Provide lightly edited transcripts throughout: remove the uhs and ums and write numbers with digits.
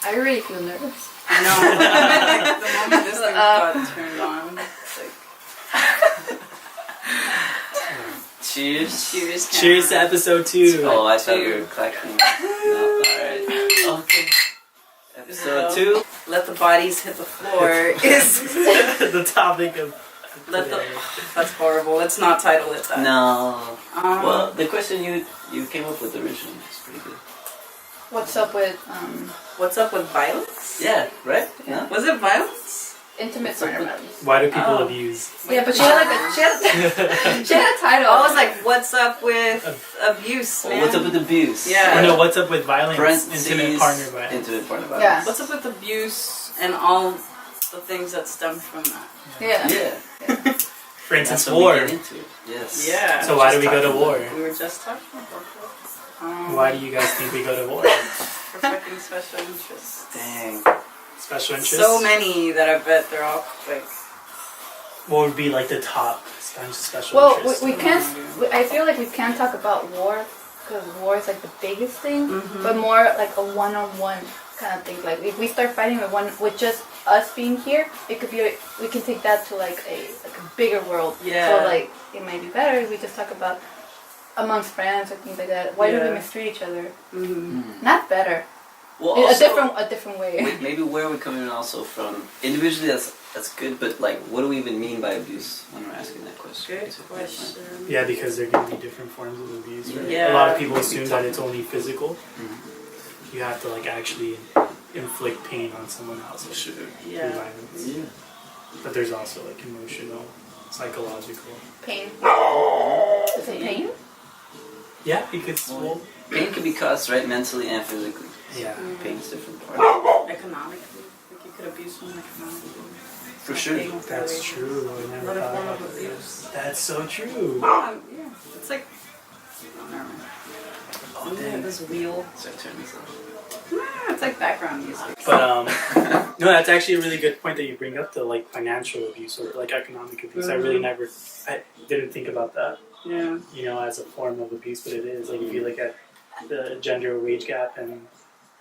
I really feel nervous. I know. The moment this thing got turned on, it's like... Cheers. Cheers, Cheers to episode 2. Oh, I thought we were clacking. No, alright. Okay. Episode 2. Let the bodies hit the floor is... The topic of That's horrible. Let's not title it that. No. Well, the question you came up with originally is pretty good. What's up with What's up with violence? Yeah, right? Yeah. Was it violence? intimate partner violence? why do people abuse? Yeah, but she had a title. I was like, what's up with abuse, man? What's up with abuse? Yeah. Or no, what's up with violence? Parentheses, Intimate partner violence. Intimate partner violence. Yeah. What's up with abuse and all the things that stem from that? Yeah. Yeah. For instance, That's what war. we get into. Yes. Yeah. So why do we go to war? We were just talking about that. Why do you guys think we go to war? For fucking special interests. Dang. Special interests? So many that I bet they're all like... What would be like the top special Well, interests? we can't. I feel like we can't talk about war because war is like the biggest thing, but more like a one-on-one kind of thing. Like if we start fighting with just us being here, it could be. We can take that to like a bigger world. Yeah. So like it might be better if we just talk about amongst friends or things like that. Why do we mistreat each other? Not better. Well, In also, a different way. maybe where we're coming also from individually, that's good. But like, what do we even mean by abuse when we're asking that question? Good question. Yeah, because there can be different forms of abuse. Right? Yeah. A lot of people assume that it's only physical. You have to like actually inflict pain on someone else through Yeah. violence. Yeah. But there's also like emotional, psychological. Pain. Is it pain? Yeah, because well, Pain can be caused right mentally and physically. yeah. Pain's different part. Economically. Like you could abuse someone economically. For sure. That's true. I never Another thought form about of this. abuse. That's so true. Yeah. It's like... Oh, never mind. Oh, Yeah, dang. this wheel. So I turn this off. It's like background music. But no, that's actually a really good point that you bring up, the like financial abuse or like economic abuse. I really I didn't think about that, Yeah. you know, as a form of abuse, but it is. Like if you look at the gender wage gap and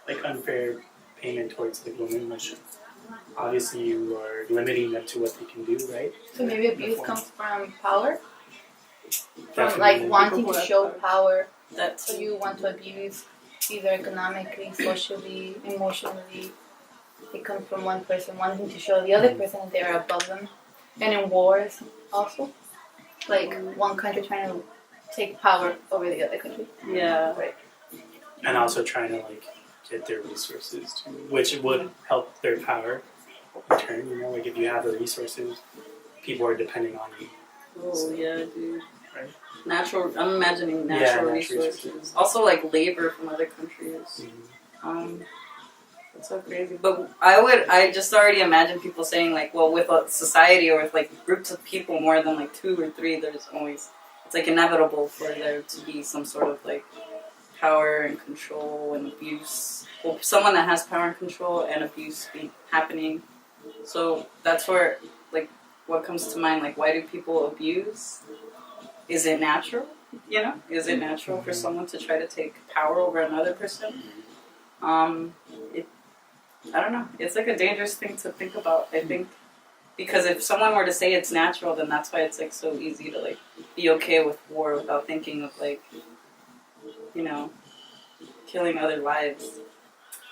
like unfair payment towards like women, like obviously you are limiting them to what they can do, right? So maybe abuse comes from power, from Definitely. like wanting to show power. That's So you want to abuse either economically, socially, emotionally. It comes from one person wanting to show the other person that they are above them. And in wars also, like one country trying to take power over the other country. yeah. Right. And also trying to like get their resources too, which would help their power in turn. You know, like if you have the resources, people are depending on you. Oh yeah, dude. Right. Natural. I'm imagining Yeah, natural natural resources. Also like labor from other countries. That's so crazy. But I just already imagine people saying like, well, with a society or with like groups of people more than like 2 or 3, there's always, it's like inevitable for there to be some sort of like power and control and abuse. Well, someone that has power and control and abuse happening. So that's where like what comes to mind, like why do people abuse? Is it natural? You know, is it natural for someone to try to take power over another person? I don't know. It's like a dangerous thing to think about, I think. Because if someone were to say it's natural, then that's why it's like so easy to like be okay with war without thinking of like, you know, killing other lives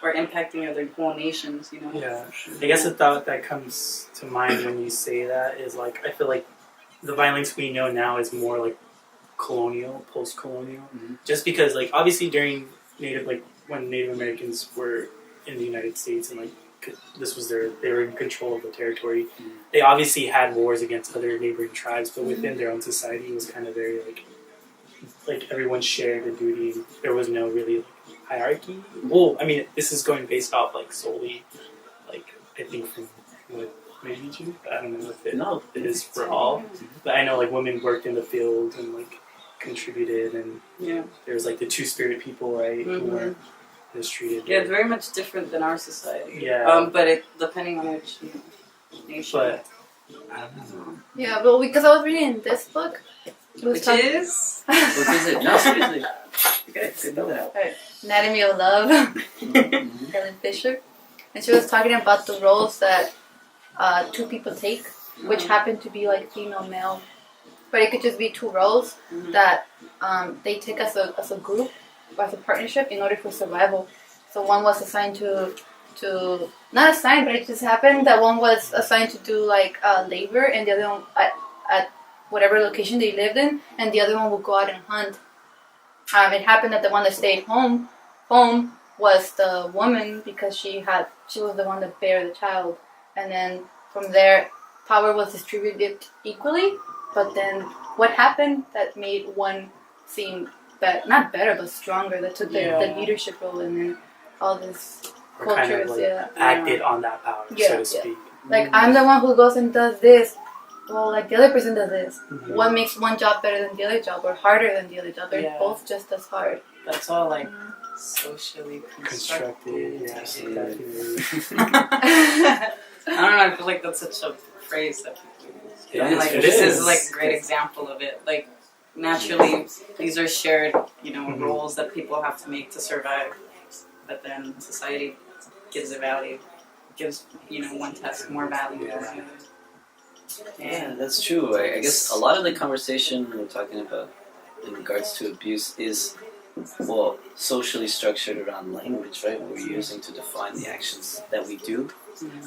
or impacting other whole nations, you know? Yeah. I guess the thought that comes to mind when you say that is like, I feel like the violence we know now is more like colonial, post-colonial. Just because like obviously during when Native Americans were in the United States and like they were in control of the territory, they obviously had wars against other neighboring tribes, but within their own society it was kind of very like everyone shared the duty. There was no really hierarchy. Well, I mean, this is going based off like solely, like I think from what maybe you. I don't know if it is for all, but I know like women worked in the field and like contributed, and there's like the two-spirit people, right? Who were mistreated. Yeah, it's very much different than our society. Yeah. But it depending on which nation. But I don't know. Yeah, well, because I was reading this book. Which is? What is it? No, seriously. You guys know that. Anatomy of Love. Helen Fisher. and she was talking about the roles that two people take, which happen to be like female, male, but it could just be two roles that they take as a group, as a partnership in order for survival. So one was assigned to not assigned, but it just happened that one was assigned to do like labor, and the other one at whatever location they lived in, and the other one would go out and hunt. It happened that the one that stayed home was the woman, because she was the one that bare the child, and then from there power was distributed equally. But then what happened that made one seem not better but stronger, that took the leadership role, and then all this Or kind of cultures, acted on that power, so to speak. like I'm the one who goes and does this. Well, like the other person does this. What makes one job better than the other job, or harder than the other job? They're both just as hard. That's all like socially constructed. Yeah, definitely. I don't know. I feel like that's such a phrase that people use. Yeah, And, like it this is. is like a great example of it. Like naturally, these are shared, roles that people have to make to survive. But then society gives it value, gives one task more value than the other. Yeah, that's true. I guess a lot of the conversation we're talking about in regards to abuse is, well, socially structured around language, right? What we're using to define the actions that we do.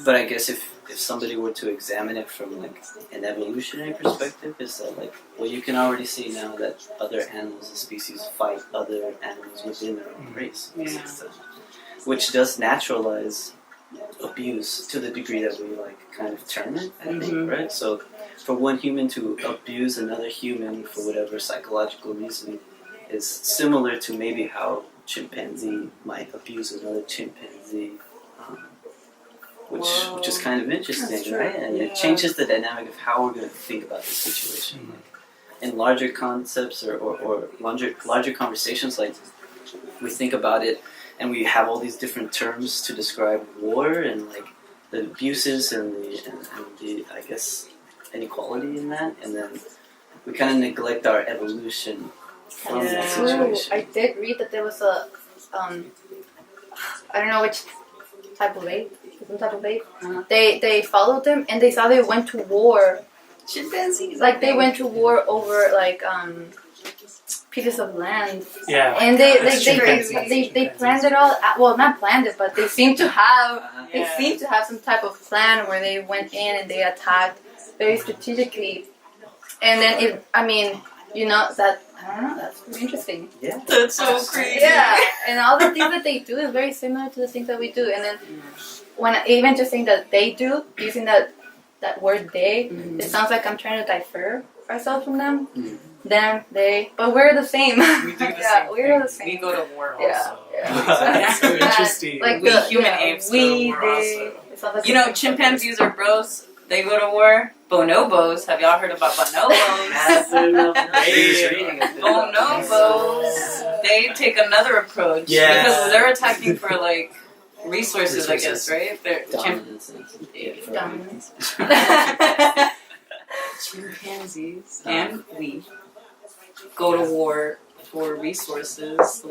But I guess if somebody were to examine it from like an evolutionary perspective, is that like, well, you can already see now that other animals and species fight other animals within their own race, which does naturalize abuse to the degree that we like kind of term it, I think, right? So for one human to abuse another human for whatever psychological reason is similar to maybe how chimpanzee might abuse another chimpanzee, which is kind of interesting, right? And it changes the dynamic of how we're going to think about this situation. Like in larger concepts or larger conversations, like we think about it and we have all these different terms to describe war and like the abuses and the I guess inequality in that, and then we kind of neglect our evolution from that situation. I did read that there was a I don't know which type of ape, some type of ape. They followed them and they saw they went to war. Chimpanzees, like they went to war over like pieces of land. Yeah. And they planned it all. Well, not planned it, but they seem to have some type of plan where they went in and they attacked very strategically. And then that I don't know. That's pretty interesting. Yeah. That's so crazy. Yeah, and all the things that they do is very similar to the things that we do. And then when even just saying that they do, using that word they, it sounds like I'm trying to differ ourselves from them. Them, they, but we're the same. We do the same. We're the same. We go to war also. Yeah. That's so interesting. Like we human apes go to war also. Chimpanzees are bros. They go to war. Bonobos. Have y'all heard about bonobos? Bonobos. They take another approach because they're attacking for like resources, I guess, right? They're Dominance. Chimpanzees and we go to war for resources.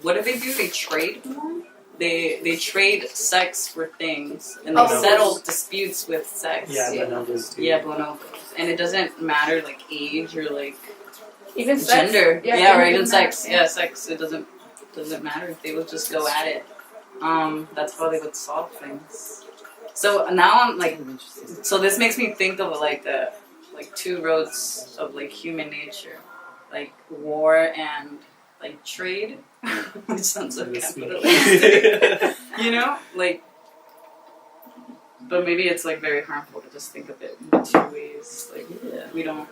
What do? They trade more. They trade sex for things, and they settle disputes with sex. Yeah, bonobos do. Yeah, bonobos. And it doesn't matter like age or like even gender. Sex. Yeah, or even sex. Yeah, sex. It doesn't matter if they would just go at it. That's how they would solve things. So now I'm like, so this makes me think of like two roads of like human nature, like war and like trade, which sounds so capitalistic, like. But maybe it's like very harmful to just think of it in two ways. Like we don't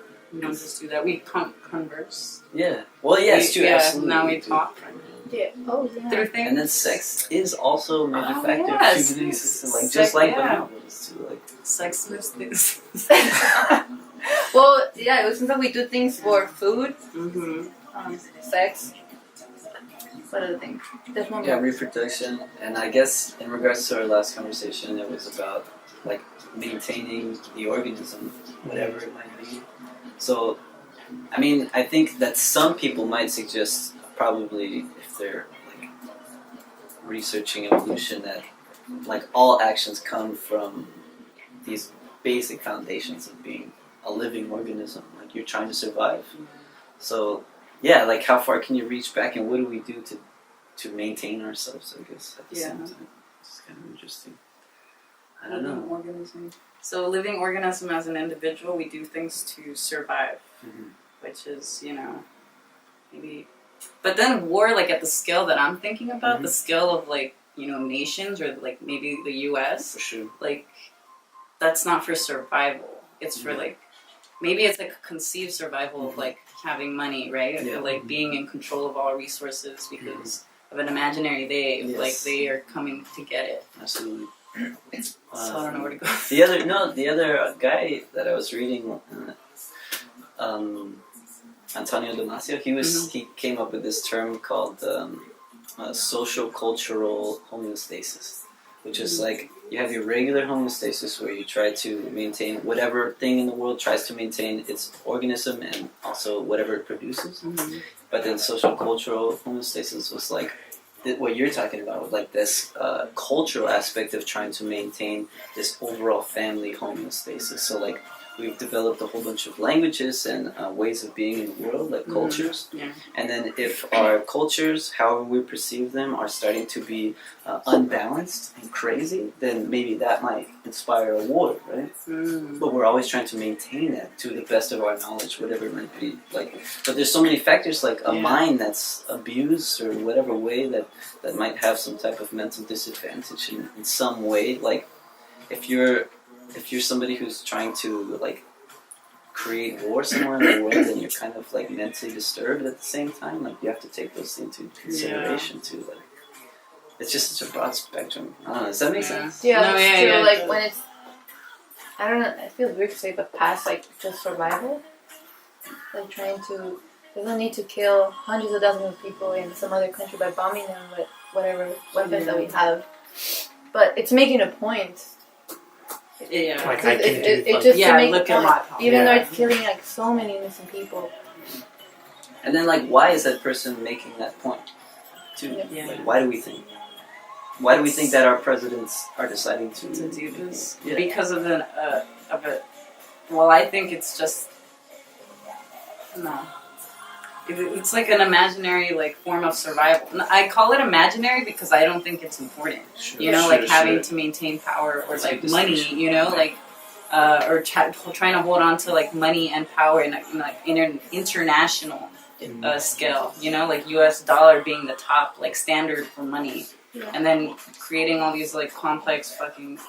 just do that. We converse. Yeah. Well, yeah, it's true. Absolutely. Now we talk. Yeah. Oh, yeah. Through things. And then sex is also a major factor yes. to the system, like just like bonobos too, like sex moves things. Well, yeah, it seems like we do things for food, sex. What other thing? There's one more. Reproduction, and I guess in regards to our last conversation, it was about like maintaining the organism, whatever it might be. So, I mean, I think that some people might suggest, probably if they're like researching evolution, that like all actions come from these basic foundations of being a living organism. Like you're trying to survive. So yeah, like how far can you reach back, and what do we do to maintain ourselves? I guess at the same time, it's kind of interesting. I don't know. Organism. So living organism as an individual, we do things to survive, which is, you know, maybe. But then war, like at the scale that I'm thinking about, the scale of like, you know, nations or like maybe the U.S. For sure. Like that's not for survival. It's for like maybe it's like a conceived survival of like having money, right? Yeah. Or like being in control of all resources because of an imaginary they, like they are coming to get it. Absolutely. So I don't know where to go. The other guy that I was reading, Antonio Damasio, he came up with this term called social cultural homeostasis, which is like you have your regular homeostasis where you try to maintain whatever thing in the world tries to maintain its organism and also whatever it produces. But then social cultural homeostasis was like what you're talking about, like this cultural aspect of trying to maintain this overall family homeostasis. So like we've developed a whole bunch of languages and ways of being in the world, like cultures. And then if our cultures, however we perceive them, are starting to be unbalanced and crazy, then maybe that might inspire a war, right? But we're always trying to maintain that to the best of our knowledge, whatever it might be. Like, but there's so many factors, like a mind that's abused or whatever way that might have some type of mental disadvantage in some way. Like if you're somebody who's trying to like create war somewhere in the world, then you're kind of like mentally disturbed at the same time. Like you have to take those into consideration too. Like it's just such a broad spectrum. I don't know. Does that make sense? Yeah, No, that's true. true. Like when it's, I don't know. It feels weird to say, but past like just survival, like trying to. There's no need to kill hundreds of thousands of people in some other country by bombing them with whatever weapons that we have. But it's making a point. Yeah. Like I can It just to make look a at point, my even though it's killing like so many innocent people. And then like, why is that person making that point? Too. Yeah. Like, why do we think? Why do we think that our presidents are deciding to do this? Yeah. Because of a. Well, I think it's just no. It's like an imaginary like form of survival. I call it imaginary because I don't think it's important. You know, like having to maintain power or like money. You know, like or trying to hold on to like money and power in like international scale. You know, like U.S. dollar being the top like standard for money, and then creating all these like complex fucking.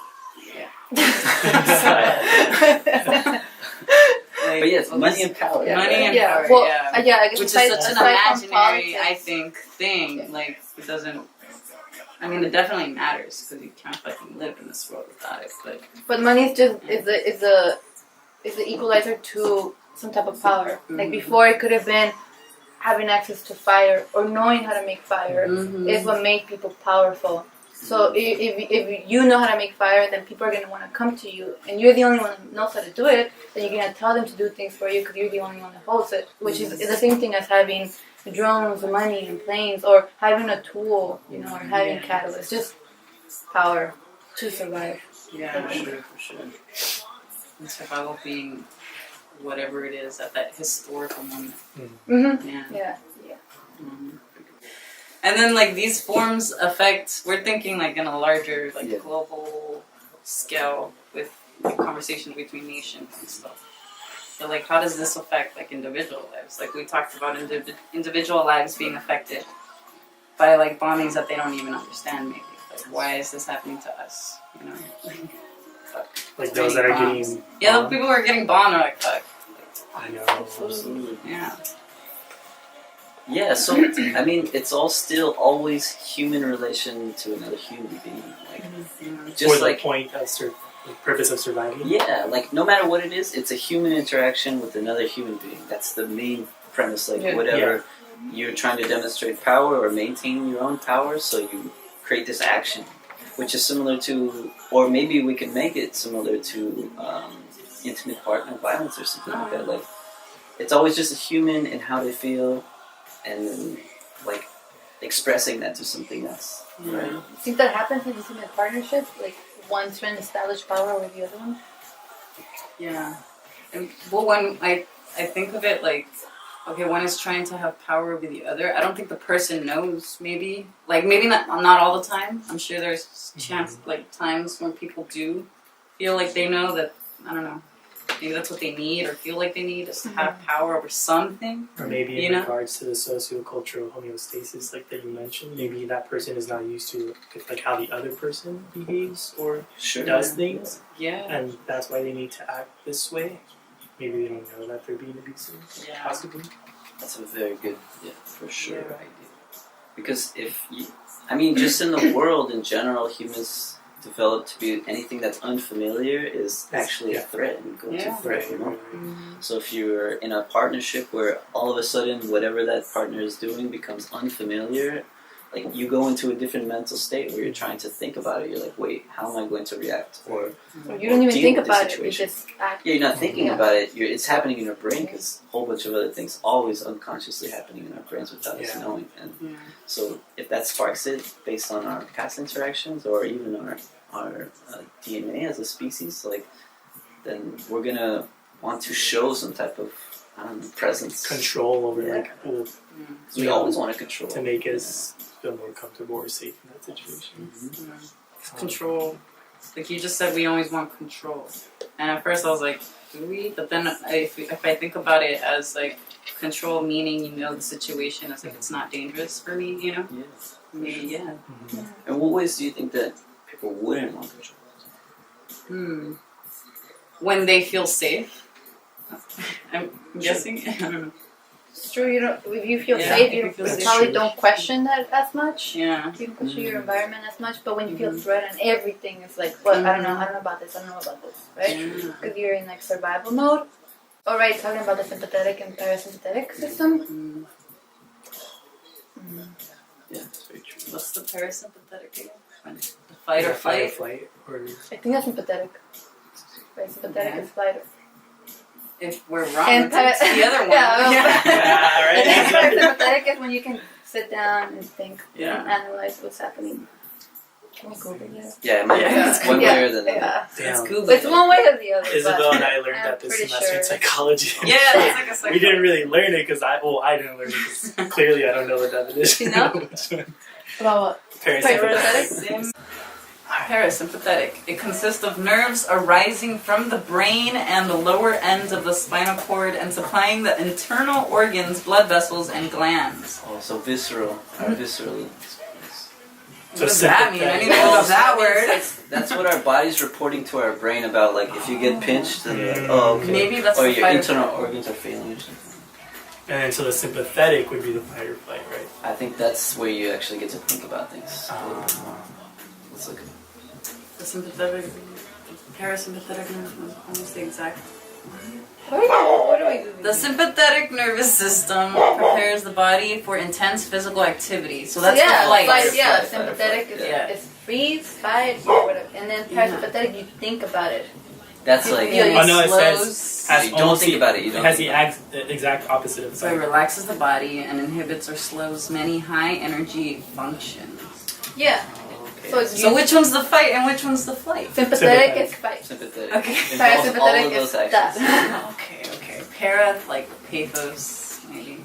Like, but yes, money and power. Money and power, well, I guess which is aside, such an aside from imaginary, politics, I think, thing. Like, it doesn't. I mean, it definitely matters because you can't fucking live in this world without it. But money is just is the equalizer to some type of power. Like before, it could have been having access to fire or knowing how to make fire is what made people powerful. So if you know how to make fire, then people are going to want to come to you. And you're the only one who knows how to do it, then you're going to tell them to do things for you because you're the only one that holds it. Which is the same thing as having drones, money, and planes, or having a tool, you know, or having cattle. It's just power to survive. Yeah, for sure. And survival being whatever it is at that historical moment. Yeah. And then, like, these forms affect, we're thinking, like, in a larger, like, global scale with like, conversations between nations and stuff. So, like, how does this affect, like, individual lives? Like, we talked about individual lives being affected by, like, bombings that they don't even understand, maybe. Like, why is this happening to us? You know? Fuck. Like those that are getting. Yeah, the people who are getting bombed are like, fuck. I know. Absolutely. Yeah. Yeah, so I mean, it's all still always human relation to another human being, like just For like the point of the purpose of surviving. yeah, like no matter what it is, it's a human interaction with another human being. That's the main premise. Like whatever you're trying to demonstrate power or maintain your own power, so you create this action, which is similar to, or maybe we can make it similar to intimate partner violence or something like that. Like it's always just a human and how they feel. And then, like, expressing that to something else. Right? You think that happens in intimate partnerships? Like one's trying to establish power over the other one? Yeah. And, well, when I think of it like, okay, one is trying to have power over the other. I don't think the person knows. Maybe not all the time. I'm sure there's times when people do feel like they know that. I don't know. Maybe that's what they need or feel like they need is to have power over something. Or maybe in regards to the socio-cultural homeostasis, like that you mentioned, maybe that person is not used to like how the other person behaves or does things. Yeah. And that's why they need to act this way. Maybe they don't know that they're being abusive. Yeah. Possibly. That's a very good, for sure idea. Because just in the world in general, humans develop to be anything that's unfamiliar is actually a threat and go to threat, you know? So if you're in a partnership where all of a sudden whatever that partner is doing becomes unfamiliar, like you go into a different mental state where you're trying to think about it. You're like, wait, how am I going to react? Or you don't even think about it. You situation. just act. Yeah, you're not thinking about it. It's happening in your brain because a whole bunch of other things always unconsciously happening in our brains without us knowing. And so if that sparks it based on our past interactions or even our DNA as a species, like then we're gonna want to show some type of presence, control over we always want to control to make us feel more comfortable or safe in that situation. Control. Like you just said, we always want control. And at first I was like, do we? But then if I think about it as like control meaning, the situation is like it's not dangerous for me, Yes. Maybe, yeah. In what ways do you think that people wouldn't want control? When they feel safe. I'm guessing. I don't know. It's true. If you feel safe, you probably don't question that as much. Yeah. You don't question your environment as much. But when you feel threatened, everything is like, well, I don't know about this. Right? Because you're in like survival mode. All right, talking about the sympathetic and parasympathetic system. Yeah, that's very true. What's the parasympathetic again? The fight or flight? I think that's sympathetic. Sympathetic is flight. If we're wrong, it's the other one. I think parasympathetic is when you can sit down and think and analyze what's happening. Can we Google that? Yeah, it's one way or the other. Damn. It's one way or the other. Isabel and I learned that this semester in psychology. Yeah, that's like a psychology. We didn't really learn it because I didn't learn it because clearly I don't know the definition. About what? Parasympathetic. Parasympathetic. It consists of nerves arising from the brain and the lower ends of the spinal cord and supplying the internal organs, blood vessels, and glands. Oh, so visceral. Visceral. What does that mean? I need to look up that word. That's what our body's reporting to our brain about. Like if you get pinched, then you're like, oh, okay. Maybe that's or the your internal organs are failing or something. And then so the sympathetic would be the fight or flight, right? I think that's where you actually get to think about things. Let's look at it. The sympathetic, parasympathetic nervous, almost the exact. What do we do? The sympathetic nervous system prepares the body for intense physical activity. So that's the flight. Fight, sympathetic is freeze, fight, or whatever. And then parasympathetic, you think about it. That's like... it says... you don't think about it. It has the exact opposite of So it relaxes the body and inhibits or slows many high-energy functions. Yeah. So which one's the fight and which one's the flight? Sympathetic is fight. Sympathetic. Okay. Parasympathetic is that. Okay. Para, like pathos, maybe.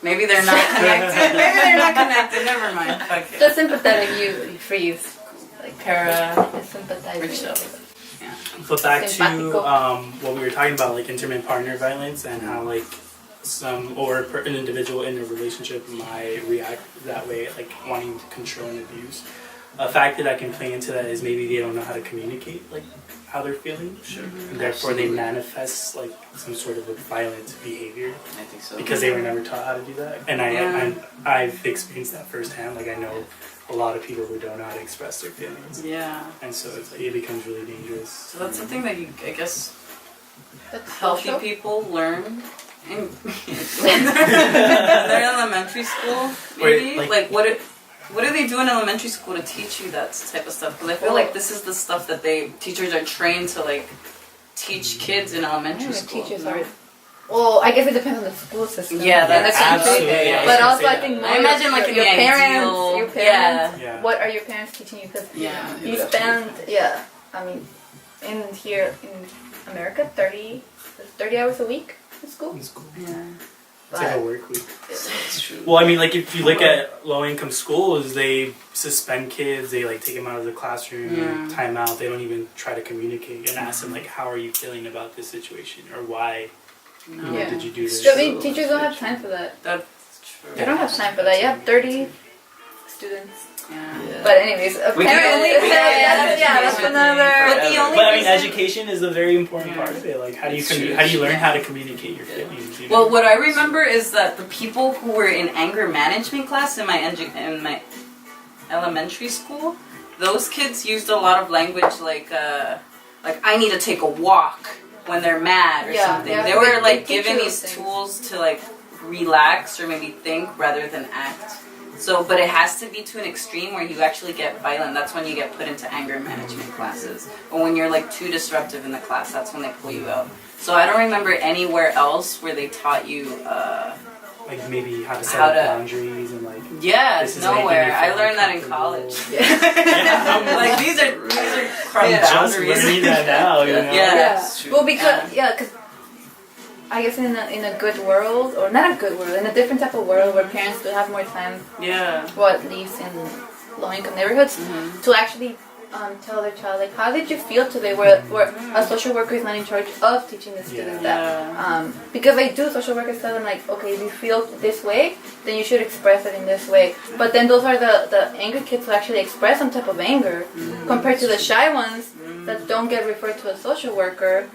Maybe they're not connected. Never mind. Okay. The sympathetic, you freeze. Like para is sympathizing. Yeah. But back to what we were talking about, like intimate partner violence and how like an individual in a relationship might react that way, like wanting to control and abuse. A factor that can play into that is maybe they don't know how to communicate like how they're feeling. Sure. And therefore they manifest like some sort of a violent behavior. I think so. Because they were never taught how to do that. And I've experienced that firsthand. Like I know a lot of people who don't know how to express their feelings. Yeah. And so it's like, it becomes really dangerous. So that's something that I guess That's healthy social. people learn in they're in elementary school, maybe. Wait, What do they do in elementary school to teach you that type of stuff? Because I feel like this is the stuff that teachers are trained to like teach kids in elementary school. Teachers are Well, I guess it depends on the school system. Yeah, in the that's country. absolutely. Yeah, But I also, I say think that. I imagine like your in the parents, ideal- your parents. Yeah. What are your parents teaching you? Because Yeah. you spend, I mean, in here in America, 30 hours a week in school. It's cool. Yeah. It's like a work week. It's true. Well, I mean, like if you look at low-income schools, they suspend kids. They like take them out of the classroom, Yeah. time out. They don't even try to communicate and ask them like, "How are you feeling about this situation?" or "Why No. Yeah. did you do this?" I mean, teachers don't have time for that. That's true. They don't have time for that. You have 30 students. Yeah. Yeah. But anyways, We can apparently, only- we can that's only another. But the only But I mean, reason- education is a very important part of it. Like, how do you It's true. how do you learn how to communicate your feelings? You know? Well, what I remember is that the people who were in anger management class in my elementary school, those kids used a lot of language like I need to take a walk when they're mad or Yeah, something. yeah, They were they like teach given you these those things. tools to like relax or maybe think rather than act. So, but it has to be to an extreme where you actually get violent. That's when you get put into anger management classes. Or when you're like too disruptive in the class, that's when they pull you out. So I don't remember anywhere else where they taught you, like maybe how to set how up to- boundaries and like. yeah, This is making nowhere. me I feel learned that in uncomfortable. college. Yeah. Like these are crumb I'm just boundaries. learning that now. You know? Yeah. It's true. Well, because because I guess in a good world, or not a good world, in a different type of world where parents do have more time, Yeah. well, at least in low-income neighborhoods, Mhm. to actually tell their child like, how did you feel today? Where a social worker is not in charge of teaching the student that. Yeah. Because they do, social workers tell them like, okay, if you feel this way, then you should express it in this way. But then those are the angry kids who actually express some type of anger, compared to the shy ones that don't get referred to a social worker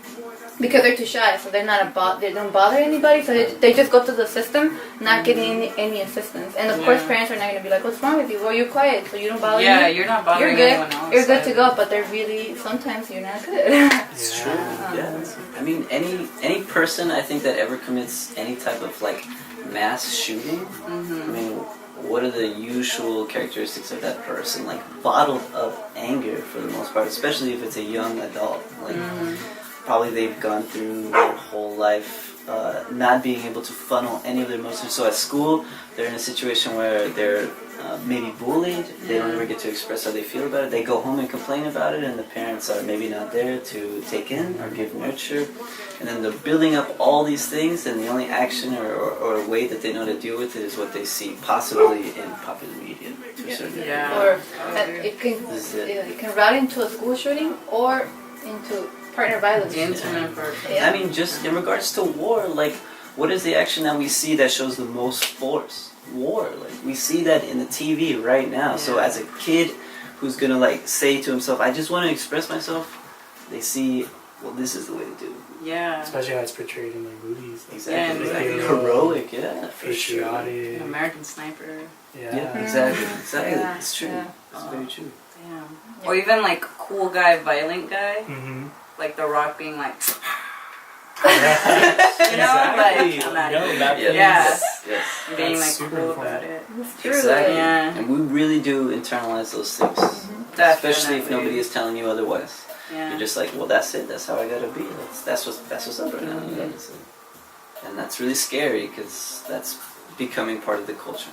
because they're too shy, so they're not they don't bother anybody, so they just go to the system, not getting any assistance. And of course, Yeah. parents are not going to be like, what's wrong with you? Well, you're quiet, so you don't bother Yeah, me. you're not You're bothering good. anyone else. You're good to either. go, but they're really, sometimes you're not good. It's true. Yeah. I mean, any person I think that ever commits any type of like mass shooting. Mhm. I mean, what are the usual characteristics of that person? Like bottled up anger for the most part, especially if it's a young adult. Like probably they've gone through their whole life not being able to funnel any of their emotions. So at school, they're in a situation where they're maybe bullied. They don't ever get to express how they feel about it. They go home and complain about it, and the parents are maybe not there to take in or give nurture. And then they're building up all these things, and the only action or way that they know to deal with it is what they see, possibly in popular media to a certain degree. Yeah. Or agree. it can route into a school shooting or into partner violence. Internet for Yeah. I mean, just in regards to war, like, what is the action that we see that shows the most force? War. Like, we see that in the TV right now. So Yeah. as a kid who's gonna, like, say to himself, I just want to express myself, they see, well, this is the way to do it. Yeah. Especially how it's portrayed in like movies. Like, Exactly. Yeah, Like, exactly. heroic, yeah, for sure. patriotic. American Sniper. Yeah. Yeah, exactly. Exactly. Yeah, It's true. yeah. It's very true. Damn. Or even like cool guy, violent guy. Mm-hmm. Like The Rock being like, You know, like, I'm not that Yeah. Yeah. Yes. being That's like super cool important. about it. It's true. Exactly. Yeah. And we really do internalize those things. Especially if nobody is telling you otherwise. Yeah. You're just like, well, that's it. That's how I gotta be. That's what's up right now. Mhm. You know? And that's really scary because that's becoming part of the culture.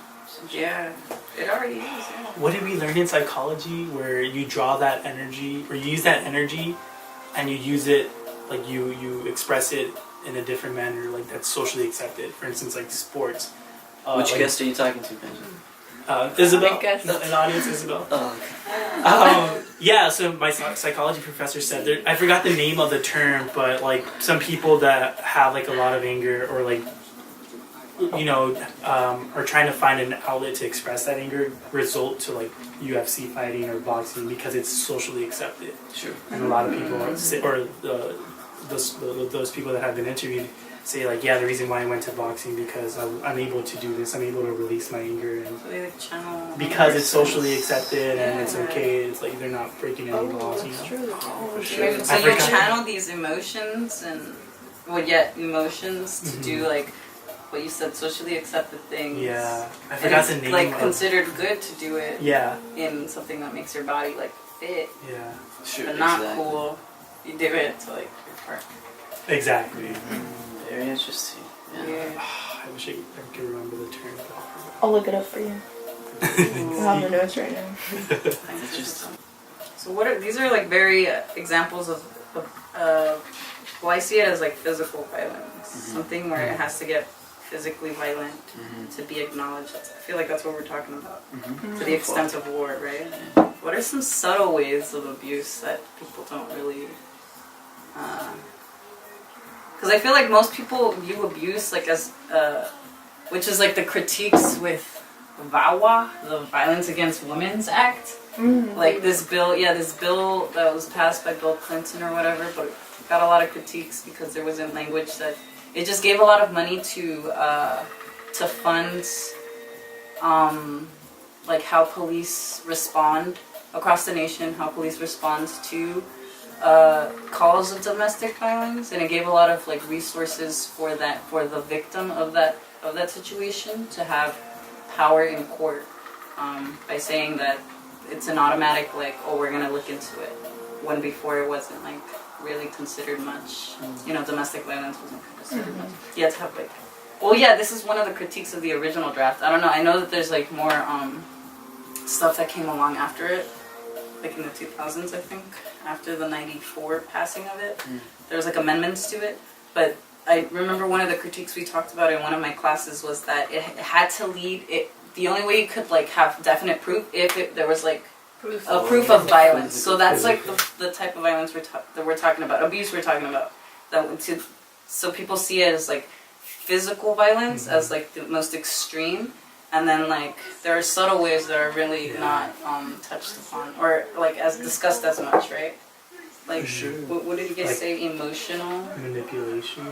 Yeah. It already is. Yeah. What did we learn in psychology where you draw that energy, or you use that energy and you use it, like you express it in a different manner, like that's socially accepted? For instance, like sports. Which like, guest are you talking to, Benjamin? Isabel? Big guest. An audience, Isabel. Oh, okay. Yeah, so my psychology professor said, I forgot the name of the term, but like some people that have like a lot of anger or like, you know, are trying to find an outlet to express that anger result to like UFC fighting or boxing because it's socially accepted. Sure. And a lot of people, those people that have been interviewed say like, yeah, the reason why I went to boxing because I'm able to do this, I'm able to release my anger, and So they like channel. because it's socially accepted and Yeah. it's okay, it's like they're not breaking any Oh, laws, you that's know. true. for sure. So I you forgot. channel these emotions and emotions to do like what you said, socially accepted things. Yeah, I And forgot it's the name. like of, considered good to do it yeah, in something that makes your body like fit, yeah, Sure. but not exactly. cool. You do it to like your part. exactly. Very interesting. Yeah. I wish I could remember the term. I'll look it up for you. I have the notes right now. Interesting. So what are these? Are like very examples of well, I see it as like physical violence, something where it has to get physically violent to be acknowledged. I feel like that's what we're talking about, to the extent of war, right? What are some subtle ways of abuse that people don't really? Because I feel like most people view abuse like as, which is like the critiques with VAWA, the Violence Against Women's Act. Like this bill that was passed by Bill Clinton or whatever, but got a lot of critiques because there wasn't language that it just gave a lot of money to fund like how police respond across the nation, how police respond to calls of domestic violence, and it gave a lot of like resources for the victim of that situation to have power in court by saying that it's an automatic like, oh, we're gonna look into it, when before it wasn't like really considered much. You know, domestic violence wasn't considered much. You had to have like, well, yeah, this is one of the critiques of the original draft. I don't know. I know that there's like more stuff that came along after it, like in the 2000s, I think, after the '94 passing of it. There was like amendments to it, but I remember one of the critiques we talked about in one of my classes was that it had to lead it. The only way you could like have definite proof if there was like proof of violence. So that's like the type of violence that we're talking about, abuse we're talking about. So people see it as like physical violence as like the most extreme, and then like there are subtle ways that are really not touched upon or like as discussed as much, right? Like what did you guys say? Emotional manipulation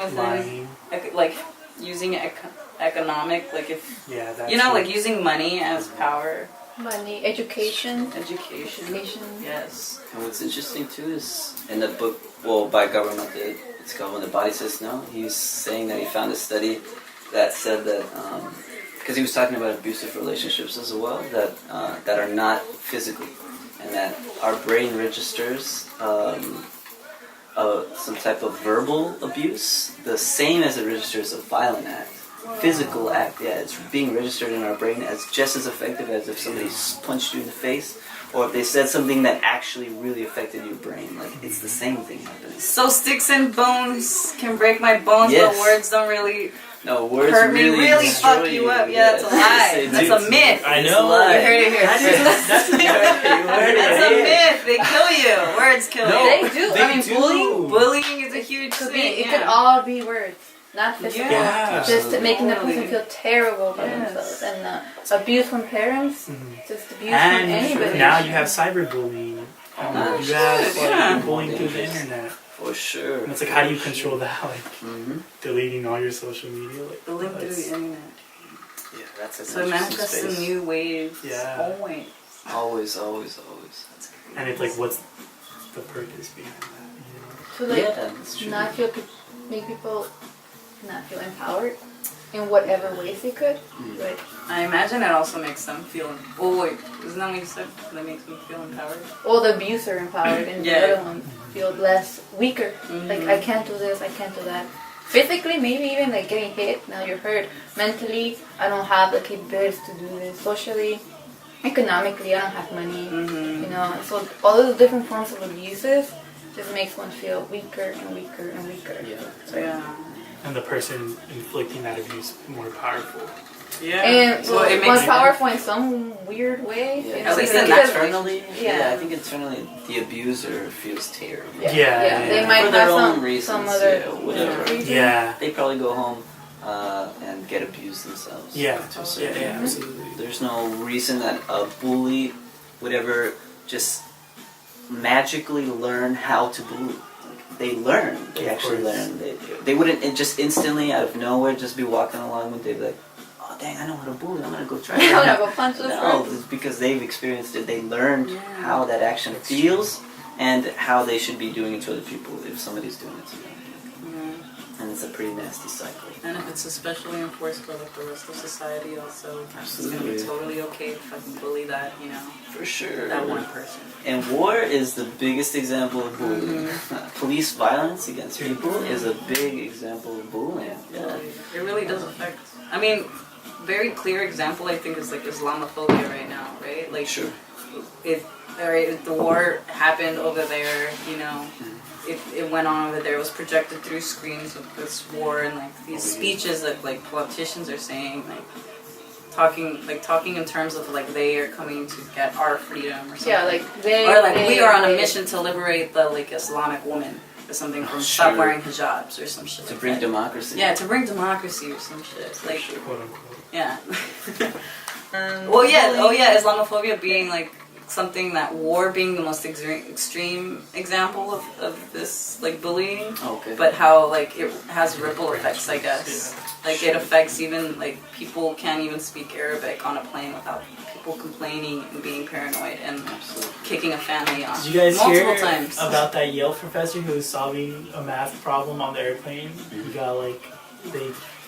within lying. like using economic, like if like using money as power. Money, education. Yes. And what's interesting too is in the book, well, by government, it's called When the Body Says No. He's saying that he found a study that said that because he was talking about abusive relationships as well that are not physical, and that our brain registers some type of verbal abuse the same as it registers a violent act. Physical act, it's being registered in our brain as just as effective as if somebody punched you in the face, or if they said something that actually really affected your brain. Like, it's the same thing happening. So sticks and bones can break my bones, but words don't really words hurt me, really fuck you up. Yeah, that's a lie. That's a myth. I know. You heard it here. That's a myth. They kill you. Words kill you. They do. Bullying is a huge thing. It could all be words. Not physical, Yeah. just making the person feel terrible about themselves, and abuse from parents, just abuse from anybody. And now you have cyberbullying. You have like bullying through the internet. For sure. And it's like, how do you control that? Like deleting all your social media. Like, the link through the internet. Yeah, that's a so it manifests in new ways. Yeah. Always. That's crazy. And it's like, what's the purpose behind that? So like, that's true. make people not feel empowered in whatever ways they could. But I imagine it also makes them feel. Oh wait, isn't that what you said? That makes them feel empowered. all the abuser empowered, and the other one feel weaker. Like, I can't do this, I can't do that. Physically, maybe even like getting hit. Now you're hurt. Mentally, I don't have the capabilities to do this. Socially, economically, I don't have money. You know, so all those different forms of abuses just makes one feel weaker and weaker and weaker. And the person inflicting that abuse more powerful. Yeah. And so it it makes was powerful in some weird way. Yeah. You know, At least because- internally, yeah. I think internally the abuser feels terrible. Yeah. They might For their have own some reasons, other whatever. reason. Yeah. They probably go home and get abused themselves. Yeah. To a certain degree. Absolutely. There's no reason that a bully would ever just magically learn how to bully. They learn. They actually learn. They wouldn't just instantly out of nowhere just be walking along and they'd be like, oh dang, I know how to bully. I'm gonna go try it. I'm gonna go punch this No, person. it's because they've experienced it. They learned how that action feels and how they should be doing it to other people if somebody's doing it to them. And it's a pretty nasty cycle. And if it's especially enforced by like the rest of society, also, it's gonna Absolutely. be totally okay to fucking bully that, For sure. that one person. And war is the biggest example of bullying. Police violence against people is a big example of bullying. Yeah. It really does affect. I mean, very clear example I think is like Islamophobia right now, right? Like, Sure. The war happened over there, it went on over there. It was projected through screens of this war and like these speeches that like politicians are saying, like talking in terms of like they are coming to get our freedom or something. Yeah, like we are on a mission to liberate the like Islamic woman or something from stop wearing hijabs or some shit. To like bring that. democracy. Yeah, to bring democracy or some shit. Like, Quote unquote. yeah. Oh yeah, Islamophobia being like something that war being the most extreme example of this like bullying, Okay. but how like it has ripple effects, I guess. Like it affects even like people can't even speak Arabic on a plane without people complaining and being paranoid and kicking a family off. Did you guys multiple hear times. about that Yale professor who was solving a math problem on the airplane? He got like, they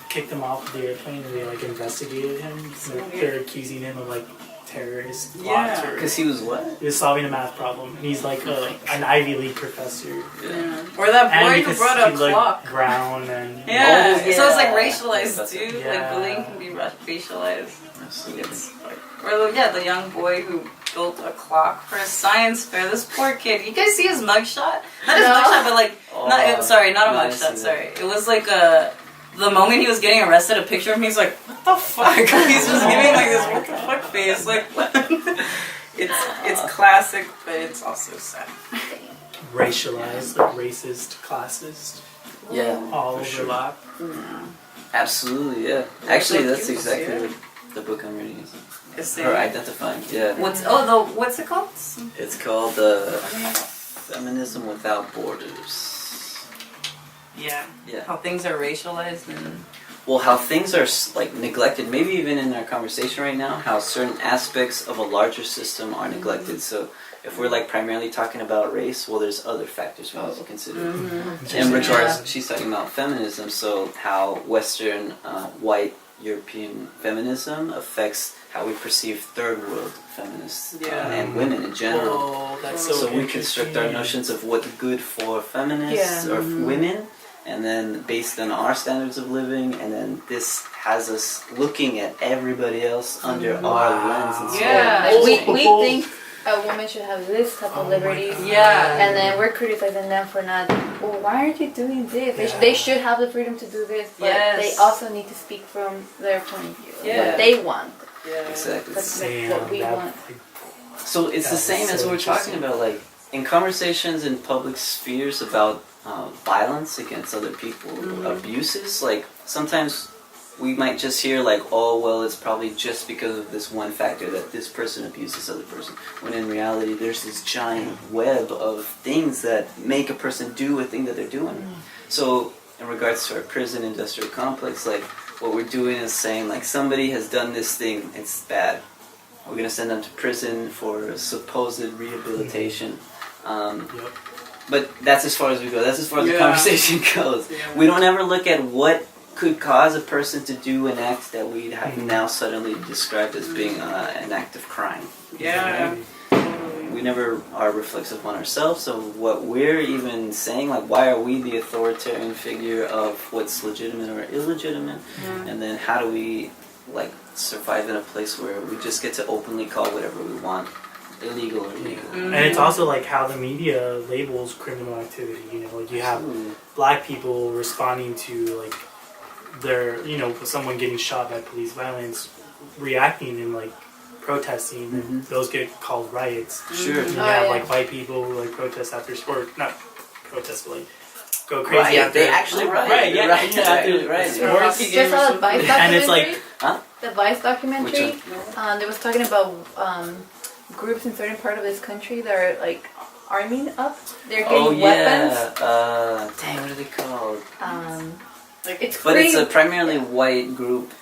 kicked him off the airplane and they like investigated him. So they're accusing him of like terrorist plots. Because he was what? He was solving a math problem, and he's like an Ivy League professor. Yeah. Or that boy And who because brought up he's, like, clock. brown and Yeah. Oh, So it's like yeah. racialized too. Yeah. Like bullying can be racialized. Absolutely. It's like, or the young boy who built a clock for a science fair. This poor kid. You guys see his mugshot? Not his mugshot, but like not a mugshot. Sorry, it was like the moment he was getting arrested. A picture of him. He's like, what the fuck? He's just giving like this what the fuck face. Like what? It's classic, but it's also sad. racialized, like racist, classist, Yeah. all for sure. overlap. Yeah. Absolutely, yeah. Actually, that's cute, exactly yeah. what the book I'm reading is. It's Or identifying, yeah. what's it called? It's called Feminism Without Borders. Yeah. Yeah. How things are racialized and Well, how things are like neglected, maybe even in our conversation right now, how certain aspects of a larger system are neglected. So if we're like primarily talking about race, well, there's other factors we need to consider. In regards, she's talking about feminism, so how Western white European feminism affects how we perceive third world feminists and women in general. Oh, that's so So we construct our notions of what's good for feminists or women, and then based on our standards of living, and then this has us looking at everybody else under our lens and so Yeah, on. like we think a woman should have this type of liberties. Yeah. And then we're criticizing them for not, well, why aren't you doing this? They should have the freedom to do this, but they also need to speak from their point of view, what they want. yeah. Exactly. That's like what we want. So it's the That same is as so what we're talking interesting. about, like in conversations in public spheres about violence against other people, abuses. Like sometimes we might just hear like, oh well, it's probably just because of this one factor that this person abused this other person. When in reality, there's this giant web of things that make a person do a thing that they're doing. So in regards to our prison industrial complex, like what we're doing is saying like somebody has done this thing, it's bad. We're gonna send them to prison for supposed rehabilitation. But that's as far as we go. That's as far as the conversation goes. Yeah. We don't ever look at what could cause a person to do an act that we have now suddenly described as being an act of crime. Yeah. We never are reflexive on ourselves, so what we're even saying, like, why are we the authoritarian figure of what's legitimate or illegitimate? And then how do we, like, survive in a place where we just get to openly call whatever we want illegal or legal? And it's also like how the media labels criminal activity. You know, like you have black people responding to like their, you know, someone getting shot by police violence, reacting and like protesting, and those get called riots. Sure. And you have like white people who like protest after sport, not protest, but like go crazy Right, after. they actually riot. Right, yeah, Right, after right. sports. Just saw the Vice documentary. And it's like, the Vice documentary. Which They was talking about groups in certain part of this country that are like arming up. They're getting weapons. Dang, what are they called? Like it's But crazy. it's a primarily white group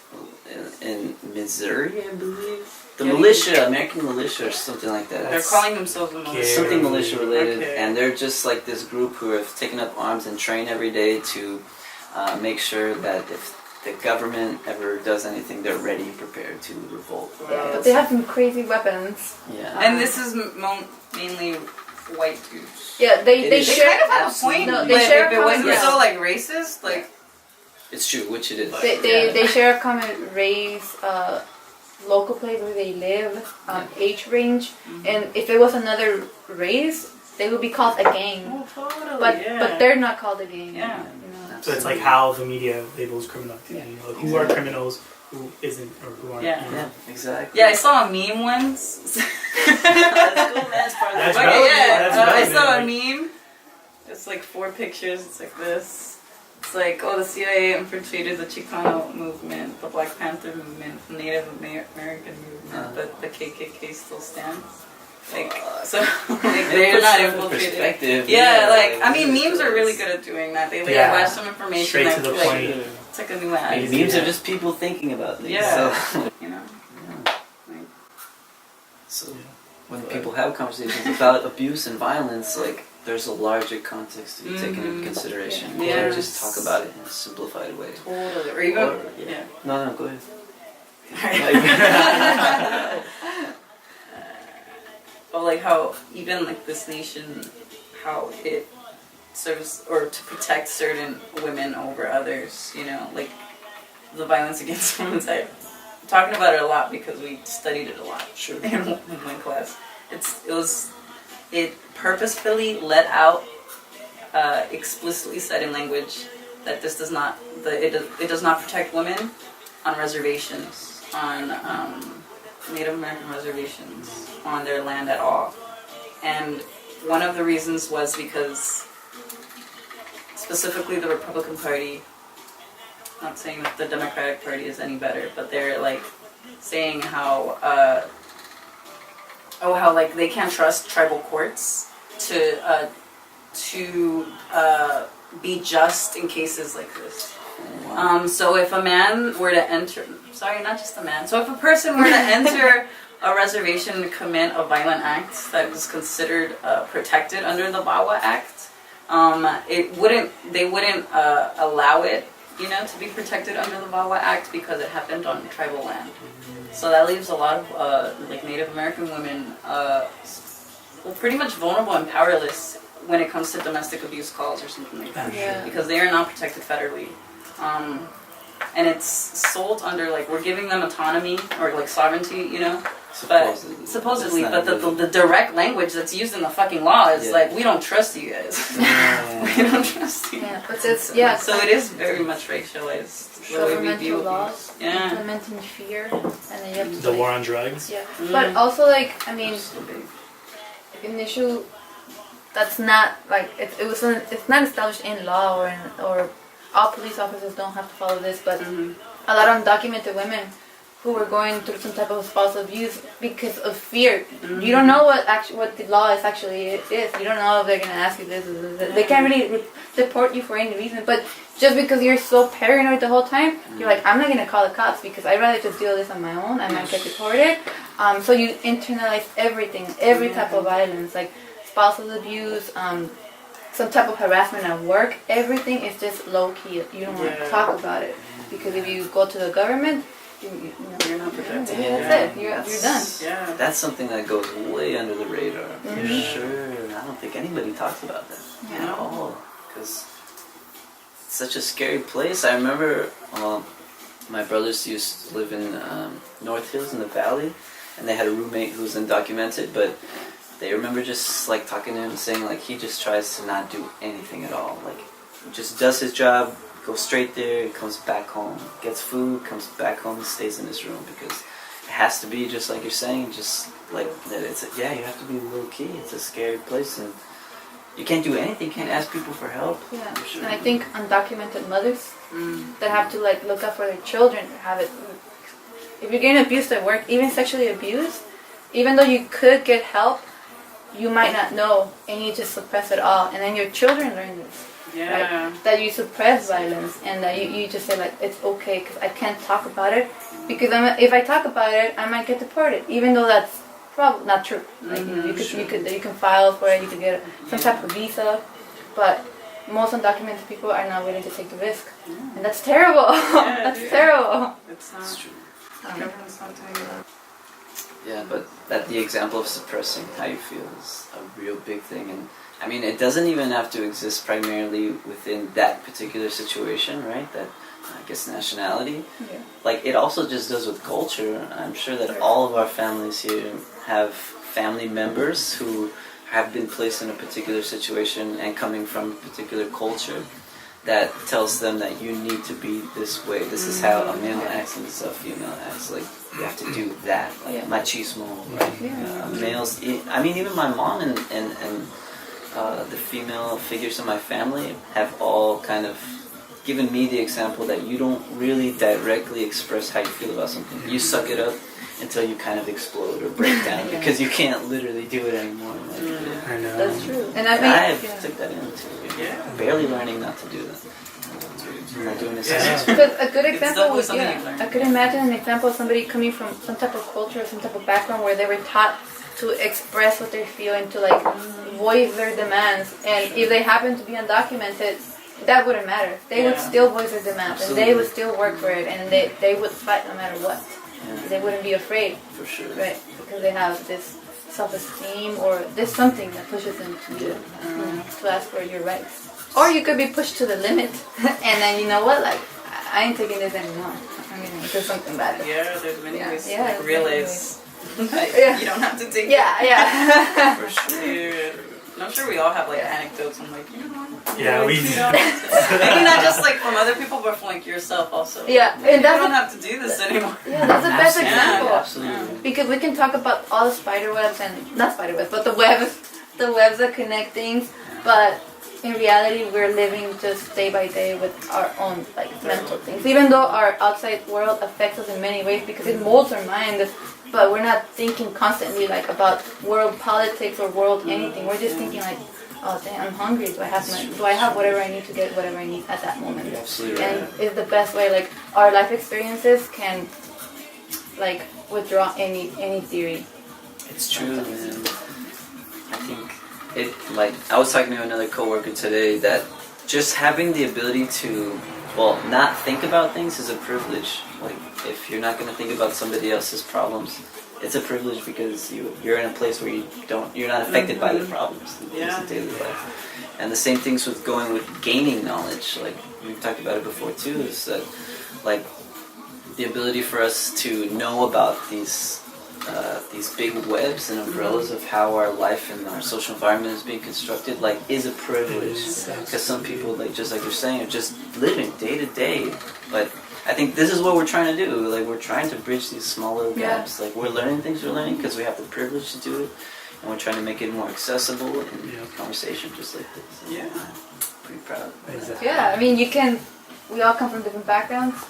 in Missouri, I believe. The militia, American militia, or something like that. They're calling themselves a militia. Something militia related, Okay. and they're just like this group who have taken up arms and train every day to make sure that if the government ever does anything, they're ready and prepared to revolt. Yeah, but they have some crazy weapons. Yeah. And this is mainly white dudes. Yeah, It they is. They share. kind of have a point, No, but they share if it a wasn't common- so like racist, like It's true, which it is. They share a common race, local place where they live, age range, and if it was another race, they would be called a gang. totally. But they're not called a gang. Yeah. You know? So it's like how the media labels criminal activity. You know, who are criminals, who isn't, or who aren't. Yeah. You know? Yeah, exactly. Yeah, I saw a meme once. That's cool, man. It's part of That's the- Okay, relevant. yeah, That's I relevant, saw a like- meme. It's like 4 pictures. It's like this. It's like, oh, the CIA infiltrated the Chicano movement, the Black Panther movement, the Native American movement, but the KKK still stands. Like, so like they're puts not stuff in infiltrated. perspective. Yeah, like I it mean, really memes are does. really good at doing that. They like Yeah. flash some information. Straight that to the like, point. It's like a new ad. Memes are just people thinking about things. Yeah. So, You know. so when people have conversations about abuse and violence, like there's a larger context to be taken into consideration. You Yeah. can't just talk about it in a simplified way. Totally. Or even. Or- Yeah. No, go ahead. Or like how even like this nation, how it serves or to protect certain women over others. You know, like the violence against women. I'm talking about it a lot because we studied it a lot. Sure. In my class, it purposefully let out, explicitly said in language that this does not it does not protect women on reservations, on Native American reservations on their land at all. And one of the reasons was because specifically the Republican Party, not saying that the Democratic Party is any better, but they're like saying how how like they can't trust tribal courts to be just in cases like this. So if a man were to enter, sorry, not just a man. So if a person were to enter a reservation and commit a violent act that was considered protected under the VAWA Act, they wouldn't allow it, to be protected under the VAWA Act because it happened on tribal land. So that leaves a lot of like Native American women pretty much vulnerable and powerless when it comes to domestic abuse calls or something like that, Yeah. because they are not protected federally. And it's sold under like we're giving them autonomy or like sovereignty, but supposedly, It's but not really- the direct language that's used in the fucking law is Yeah. like we don't trust you guys. We don't trust you. Yeah, but it's yeah. So it is very much racialized. The way we governmental view laws, abuse. Yeah. implementing fear, and then you have to The like, war on drugs. Yeah, Mm. but also like I mean, So big. an issue that's not like it's not established in law or all police officers don't have to follow this, but Mhm. a lot of undocumented women who were going through some type of spousal abuse because of fear. You don't know what the law is actually is. You don't know if they're gonna ask you this. They can't really deport you for any reason. But just because you're so paranoid the whole time, you're like, I'm not gonna call the cops because I'd rather just deal with this on my own. I might get deported. So you internalize everything, every type of violence, like spousal abuse, some type of harassment at work. Everything is just low key. You don't want to talk about it because if you go to the government. You're not protected. That's it. You're done. Yeah. That's something that goes way under the radar, for Mhm. sure. I don't think anybody talks about that Yeah. at all, because it's such a scary place. I remember my brothers used to live in North Hills in the valley, and they had a roommate who was undocumented, but they remember just like talking to him, saying like he just tries to not do anything at all, like just does his job. Goes straight there, comes back home, gets food, comes back home, and stays in his room because it has to be just like you're saying, just like that. You have to be low key. It's a scary place, and you can't do anything. You can't ask people for help. Yeah, For sure. and I think undocumented mothers Mm. that have to like look out for their children have it. If you're getting abused at work, even sexually abused, even though you could get help, you might not know, and you just suppress it all, and then your children learn this. Yeah. Right? That you suppress violence and that you just say like it's okay because I can't talk about it because if I talk about it I might get deported, even though that's probably not true. Like you can file for it, you could get some type of visa, but most undocumented people are not willing to take the risk, and that's terrible. That's terrible. It's That's not. true. Everyone's not doing that. Yeah, but that the example of suppressing how you feel is a real big thing, and I mean, it doesn't even have to exist primarily within that particular situation, right? That I guess nationality. Yeah. Like it also just does with culture. I'm sure that all of our families here have family members who have been placed in a particular situation and coming from a particular culture that tells them that you need to be this way. This is how a male acts and this is how a female acts. Like you have to do that. Like Yeah. machismo, right? Yeah. Males. I mean, even my mom and the female figures in my family have all kind of given me the example that you don't really directly express how you feel about something. You suck it up until you kind of explode or break down because you can't literally do it anymore. Like, I know. That's true. And I and think I've took that in too. Yeah. Barely learning not to do that. I'm not doing this. Yeah. because a good It's example definitely would, something you yeah, learn. I could imagine an example of somebody coming from some type of culture or some type of background where they were taught to express what they feel and to like voice their demands. And if they happen to be undocumented, that wouldn't matter. They would Yeah. still voice their demands and they Absolutely. would still work for it and they would fight no matter what. Yeah, They wouldn't be afraid, for sure. right? Because they have this self-esteem or there's something that pushes them to ask for your rights. Or you could be pushed to the limit and then you know what, like I ain't taking this anymore. I'm gonna do something bad. Yeah, there's many Yeah, ways to yeah, like, there's realize that Yeah. you don't have to take Yeah. For sure. Dude. And I'm sure we all have like Yeah. anecdotes on like, you know, Yeah, we you do. don't have to- maybe not just like from other people, but from like yourself also. Yeah, and You that's don't a, have to do this anymore. yeah, that's the best Absolutely, example. Absolutely. Because we can talk about all the spider webs and not spider webs, but the webs that connect things. But in reality, we're living just day by day with our own like mental things. Even though our outside world affects us in many ways because it molds our mind, but we're not thinking constantly like about world politics or world anything. We're just thinking like, oh damn, I'm hungry. Do I have whatever I need to get whatever I need at that moment? You're absolutely right. And it's the best way. Like our life experiences can like withdraw any theory. It's true, man. I think it, like, I was talking to another coworker today that just having the ability to, well, not think about things is a privilege. Like, if you're not going to think about somebody else's problems, it's a privilege because you're in a place where you're not affected by the problems of daily life. And the same things with gaining knowledge. Like, we've talked about it before too, is that, like, the ability for us to know about these big webs and umbrellas of how our life and our social environment is being constructed, like, is a privilege. Because some people, like, just like you're saying, are just living day to day. But I think this is what we're trying to do. Like, we're trying to bridge these small little gaps. Like, we're learning things we're learning because we have the privilege to do it, and we're trying to make it more accessible in conversation just like this. Yeah. Pretty proud. Exactly. Yeah, I mean, we all come from different backgrounds.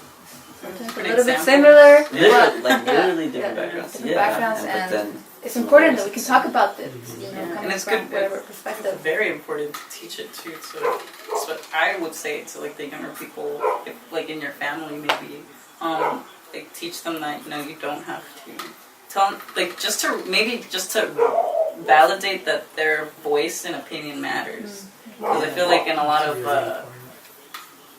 Sometimes a Pretty little bit example. similar. Literally, like, Yeah. literally different Yeah. backgrounds. Different backgrounds, but and then it's important that we can talk about this, you know, And coming it's from good. whatever It's perspective. very important to teach it too. So I would say to like the younger people, if like in your family maybe, like teach them that you don't have to tell them, like just to validate that their voice and opinion matters. Because I feel like in a lot of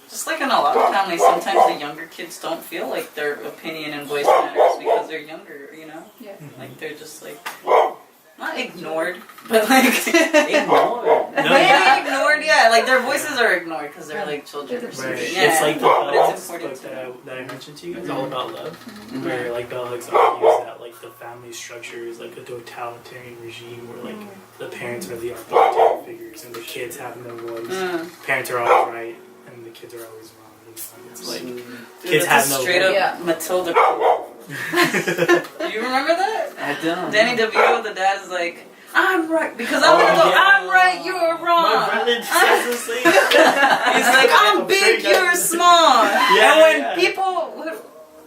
just like in a lot of families, sometimes the younger kids don't feel like their opinion and voice matters because they're younger, Yeah. Like they're just like not ignored, but like Ignored. maybe ignored. Yeah, like their voices are ignored because they're like children or Right. something. Yeah, It's like the but Bell it's Hooks important book to that I mentioned to you. It's all about love. Mhm. Where like Bell Hooks argues that like the family structure is like a totalitarian regime where like the parents are the authoritarian figures and the kids have no voice. Parents are always right and the kids are always wrong. It's like Dude, kids that's have a no straight up Yeah. Matilda quote. Do you remember that? I don't. Danny DeVito, the dad is like, I'm right because I'm gonna go. yeah. I'm right, you're wrong. My brother says the same. He's like, I'm big, you're small. Yeah, And when yeah. people,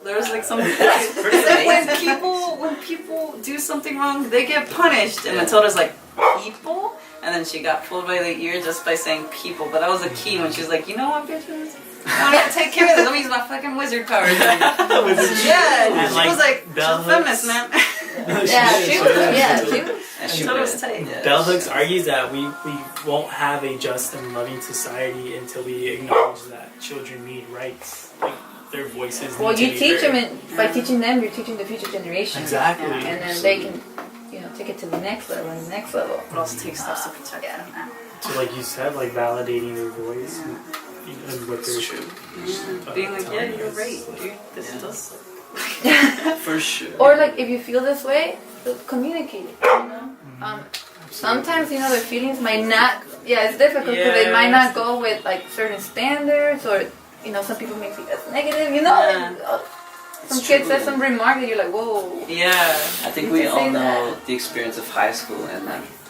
there was like some. pretty It's like amazing. when people do something wrong, they get punished. And Matilda's like, people? And then she got pulled by the ear just by saying people. But that was a key when she's like, you know what, bitches? I don't have to take care of this. Let me use my fucking wizard powers. Yeah, And, she was like, she's Bell a feminist, Hooks- man. Yeah, she was. And That she was would. tight. Yeah, Bell Hooks argues that we won't have a just and loving society until we acknowledge that children need rights. Like, their voices Well, need you to be teach heard. them, and by teaching them, you're teaching the future generation. Exactly. And then they can, take it to the next level and the next level. It also takes steps to protect them. So, like you said, like validating their voice and what they're true. Being like, yeah, you're right, dude. This does. For sure. Or like, if you feel this way, communicate it. Sometimes their feelings might not. Yeah, it's difficult because they might not go with like certain standards, or some people may see that's negative. Some kid says some remark that you're like, whoa. Yeah. I think we all know the experience of high school, and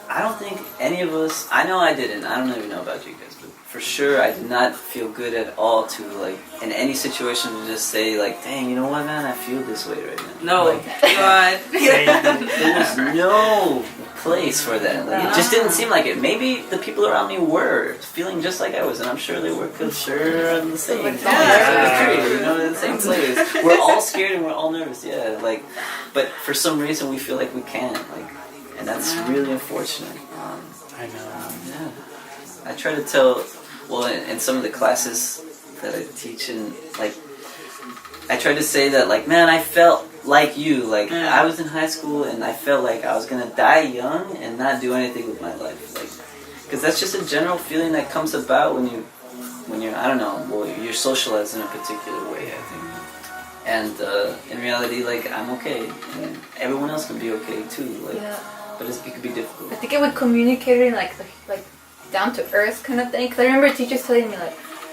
I don't think any of us. I know I didn't. I don't even know about you guys, but for sure, I did not feel good at all to like in any situation to just say like, "Dang, you know what, man? I feel this way right now." No, God. There was no place for that. Like, it just didn't seem like it. Maybe the people around me were feeling just like I was, and I'm sure they were because they're in the same. The same place. We're all scared and we're all nervous. Yeah, but for some reason we feel like we can't. And that's really unfortunate. I know. Yeah. I try to tell. Well, in some of the classes that I teach, and I try to say that, man, I felt like you. I was in high school, and I felt like I was gonna die young and not do anything with my life. Because that's just a general feeling that comes about when you're I don't know. Well, you're socialized in a particular way, I think. And in reality, I'm okay, and everyone else can be okay too. But it could be difficult. I think it would communicate in like down to earth kind of thing. Because I remember teachers telling me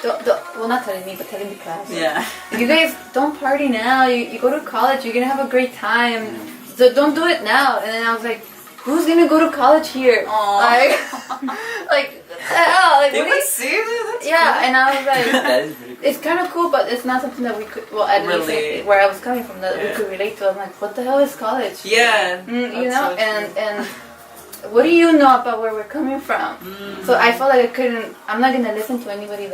well, not telling me, but telling the class. Yeah. You guys don't party now. You go to college. You're gonna have a great time. So don't do it now. And then I was like, who's gonna go to college here? Like the hell? Like, they would see that? That's yeah. cool. And I was like, That is pretty cool. it's kind of cool, but it's not something that we could. Well, at least where I was coming from, that we could relate to. I'm like, what the hell is college? Yeah. So and what do you know about where we're coming from? So I felt like I'm not gonna listen to anybody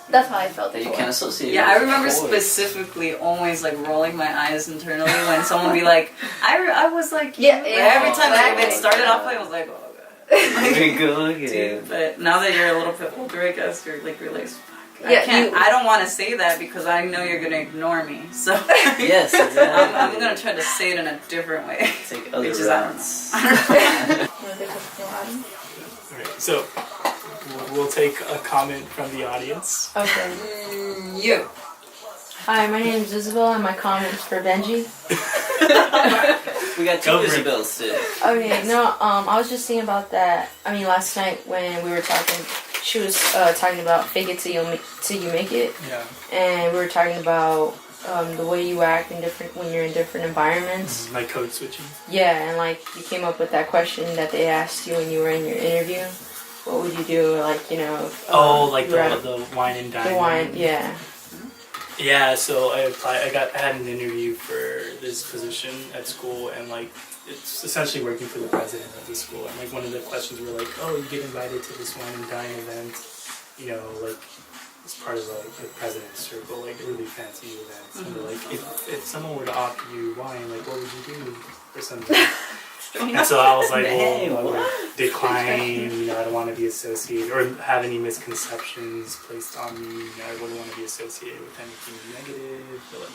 that's how I felt. That you can't associate. Yeah, with I remember before. specifically always rolling my eyes internally when someone would be like, I was like, yeah. Every time it started off, I was like, oh god. There you go again. Dude, but now that you're a little bit older, I guess you're realize, Yeah, I don't want to say that because I know you're gonna ignore me. So Yes, exactly. I'm gonna try to say it in a different way. Take other Which is routes. Alright, so we'll take a comment from the audience. Okay. You. Hi, my name is Isabel, and my comment is for Benji. We got two Go for it. Isabels today. Okay, no, I was just thinking about that. I mean, last night when we were talking, she was talking about fake it till you make it, Yeah. and we were talking about the way you act when you're in different environments. Like code switching. Yeah, and you came up with that question that they asked you when you were in your interview. What would you do? If, the wine and dine. the wine, yeah. Yeah, so I applied. I had an interview for this position at school, and it's essentially working for the president of the school. And one of the questions were oh, you get invited to this wine and dine event, it's part of the president's circle, really fancy events. And they're if someone were to offer you wine, what would you do or something? And so I was like, well, I would decline, I don't want to be associated or have any misconceptions placed on me. I wouldn't want to be associated with anything negative. But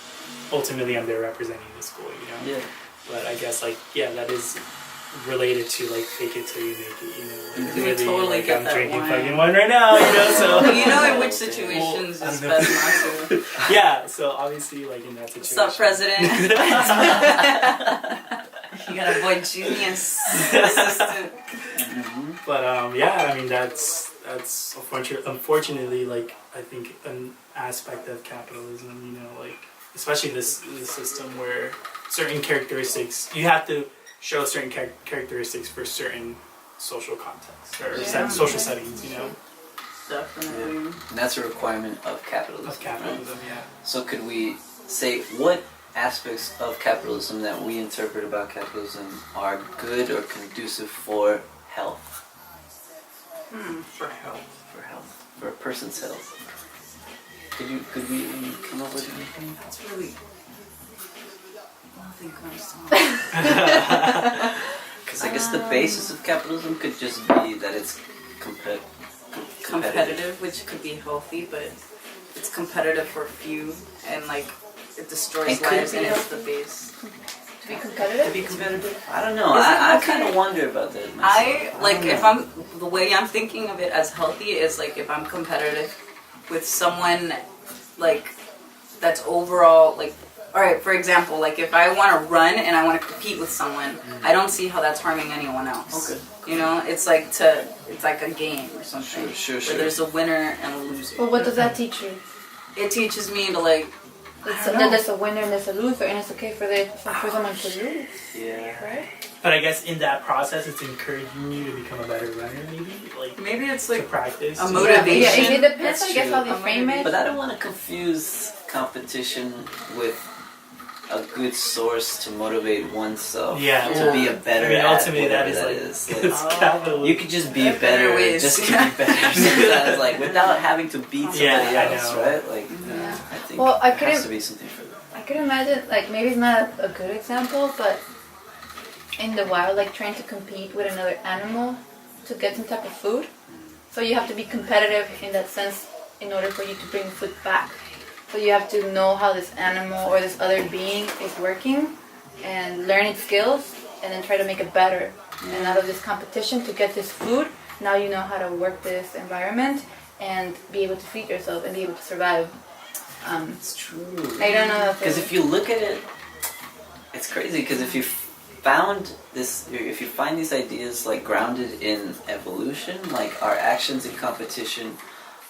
ultimately, I'm there representing the school, Yeah. But I guess, that is related to, fake it till you make it, We really, totally get I'm that drinking wine. fucking wine right now, so. You know in which situations Well, it's I don't best not to. Yeah, so obviously, in that situation. What's up, President? You gotta avoid genius assistant. But yeah, I mean that's unfortunately I think an aspect of capitalism, especially this system where certain characteristics you have to show certain characteristics for certain social contexts or social settings, Definitely. And that's a requirement of capitalism. of capitalism. Right? Yeah. So could we say what aspects of capitalism that we interpret about capitalism are good or conducive for health? For health. For health. For a person's health. Could we come up with anything? That's really... Nothing comes to mind. Because I guess the basis of capitalism could just be that it's competitive, which could be healthy, but it's competitive for a few, and like it destroys And could lives, be and it's healthy. the base. To be competitive? To be competitive. I don't know. Is it I okay? kind of wonder about that. Myself. I like don't if know. I'm the way I'm thinking of it as healthy is like if I'm competitive with someone like that's overall like. All right, for example, like if I want to run and I want to compete with someone, I don't see how that's harming anyone else. Okay. You know, it's like a game or something. Sure. Where there's a winner and a loser. Well, what does that teach you? It teaches me to like. That there's a winner and there's a loser, and it's okay for someone to lose, Yeah. right? But I guess in that process, it's encouraging you to become a better runner, maybe? Like, Maybe it's to like practice. a to- motivation. Yeah, it depends, That's I guess, true. how they frame it. But I don't want to confuse competition with a good source to motivate oneself Yeah. to be a better I mean, at ultimately, whatever that that is is. like, Like, it's Oh. capitalism. you could just be There are better, better ways. just to be better sometimes, like without having to beat somebody Yeah, I else, know. right? Like, Yeah. I think Well, I there has couldn't- to be something for that. I could imagine, like, maybe it's not a good example, but in the wild, like, trying to compete with another animal to get some type of food. So you have to be competitive in that sense in order for you to bring food back. So you have to know how this animal or this other being is working and learn its skills and then try to make it better. And out of this competition to get this food, now you know how to work this environment and be able to feed yourself and be able to survive. It's true. I don't know if Because if you look at it, it's crazy. Because if you if you find these ideas like grounded in evolution, like our actions in competition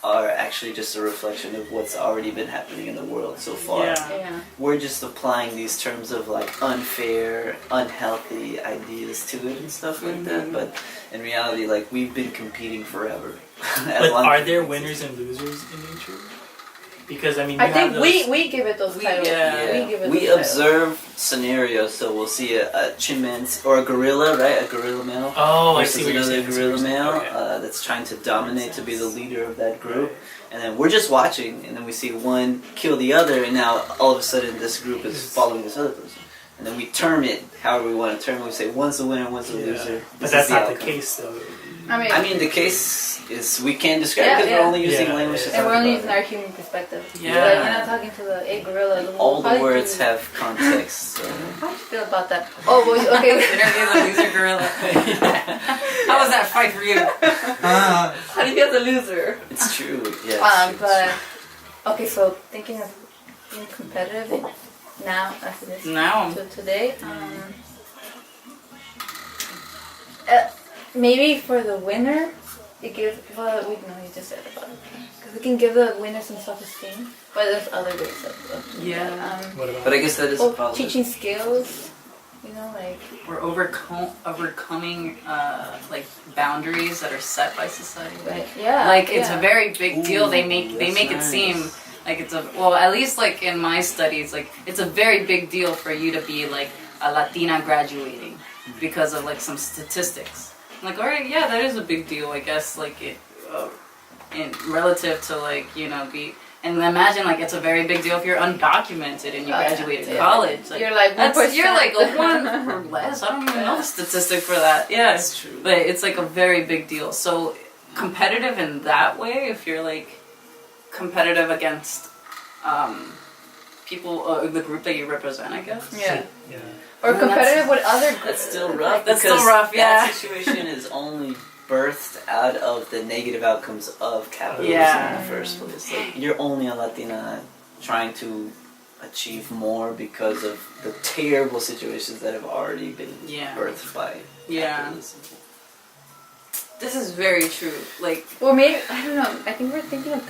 are actually just a reflection of what's already been happening in the world so far. Yeah. yeah. We're just applying these terms of like unfair, unhealthy ideas to it and stuff like that. But in reality, like we've been competing forever. As But long- are there winners and losers in nature? Because, I mean, you I think have those... we give it those We- titles. yeah. We give it We those titles. observe scenarios, so we'll see a chimpanzee or a gorilla, right? A gorilla male Oh, I versus see what you're another saying. gorilla male Okay. that's trying to dominate to be the leader of that group. And then we're just watching, and then we see one kill the other, and now all of a sudden this group is following this other person. And then we term it however we want to term it. We say one's the winner, one's the loser. But This that's is the not the outcome. case, though. I mean, the case is we can't describe Yeah, because yeah. we're only using Yeah, language to yeah. and talk we're only about using it. our human perspective. Yeah. Like, we're not talking to the gorilla. All How the did words you- have context. So. How do you feel about that? Oh, well, okay. Interview the loser gorilla. How was that fight for you? How do you feel as a loser? It's true. Yeah. It's true, But okay, so thinking of being competitive now as it is Now. to today, maybe for the winner, it gives. Well, we know you just said about it because we can give the winner some self-esteem, but there's other ways of doing Yeah. that. What about... But I guess that is a Well, positive. teaching skills, you know, like We're overcoming like boundaries that are set by society. yeah, Like it's yeah. a very big deal. They make that's it nice. seem like it's a well, at least like in my studies, like it's a very big deal for you to be like a Latina graduating because of like some statistics. I'm like, all right, yeah, that is a big deal, I guess. Like it, in relative to like be. And imagine like it's a very big deal if you're undocumented and you Oh, yeah. graduated Yeah. college. Like, You're like 1%. you're like a 1 or less. I don't even know the statistic for that. Yeah, That's true. but it's like a very big deal. So competitive in that way, if you're like competitive against people, the group that you represent, I guess. Yeah. Yeah. Or Well, competitive with other. That's still rough. That's because still rough, yeah. That situation is only birthed out of the negative outcomes of capitalism Yeah. in the first place. Like, you're only a Latina trying to achieve more because of the terrible situations that have already been Yeah. birthed by Yeah. capitalism. This is very true. Like, Well, maybe I don't know. I think we're thinking of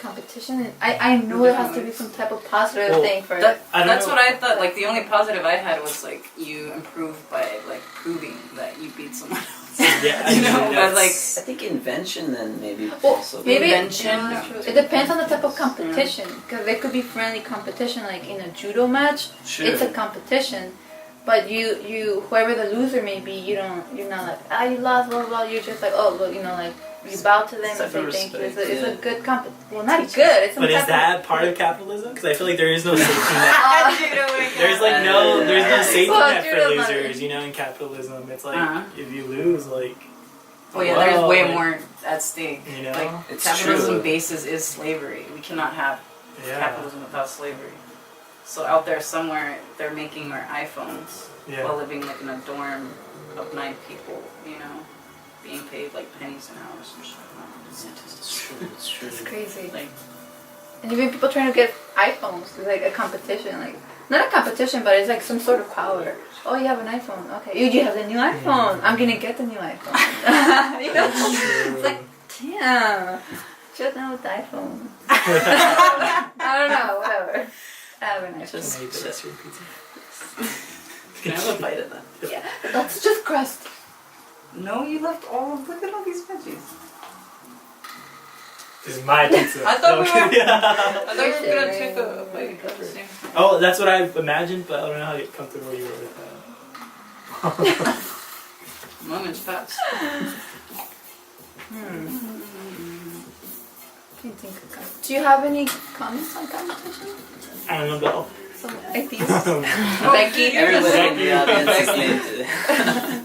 competition, and I know there has to be some type of positive Well, thing for it. I don't that's know. what I thought. Like, the only positive I had was like you improved by like proving that you beat someone else. Yeah, you know, I but like. I think invention then maybe Well, also. maybe Invention. yeah, that's true. It depends on the type of competition, because there could be friendly competition, like in a judo match. Sure. It's a competition, but you whoever the loser may be, you're not like you lost, blah blah. You're just like, oh well, like You bow to them and Type say of thank you. respect, It's a yeah. good well, not good. It's some But is type that part of capitalism? Because I feel like there is no safety net. There's like there's no safety Well, net for Judo's not- losers. You know, in capitalism, it's like Uh-huh. if you lose, like. Well, yeah, there's well, way like, more at stake. You know, Like It's capitalism true. basis is slavery. We cannot have yeah, capitalism without slavery. So out there somewhere, they're making our iPhones yeah. while living like in a dorm of 9 people. You know, being paid like pennies an hour or some shit. It's true. It's true. It's crazy. Like, And even people trying to get iPhones, it's like a competition. Like, not a competition, but it's like some sort of power. Oh, you have an iPhone. Okay. You have the new iPhone. I'm going to get the new iPhone. You know? It's like, damn. Shut down with the iPhone. I don't know. Whatever. I have an iPhone. Just- Can I eat the rest of your pizza? can I have a bite of that? Yeah. That's just crust. No, you left all. Look at all these veggies. This is my pizza. I thought we Okay, were- yeah. I thought you were gonna take a bite at the same time. Oh, that's what I imagined, but I don't know how comfortable you were with that. Moment's passed. Can't think of com- Do you have any comments on competition? I don't know. So, ideas? Becky. Everybody in the audience is Becky. named today.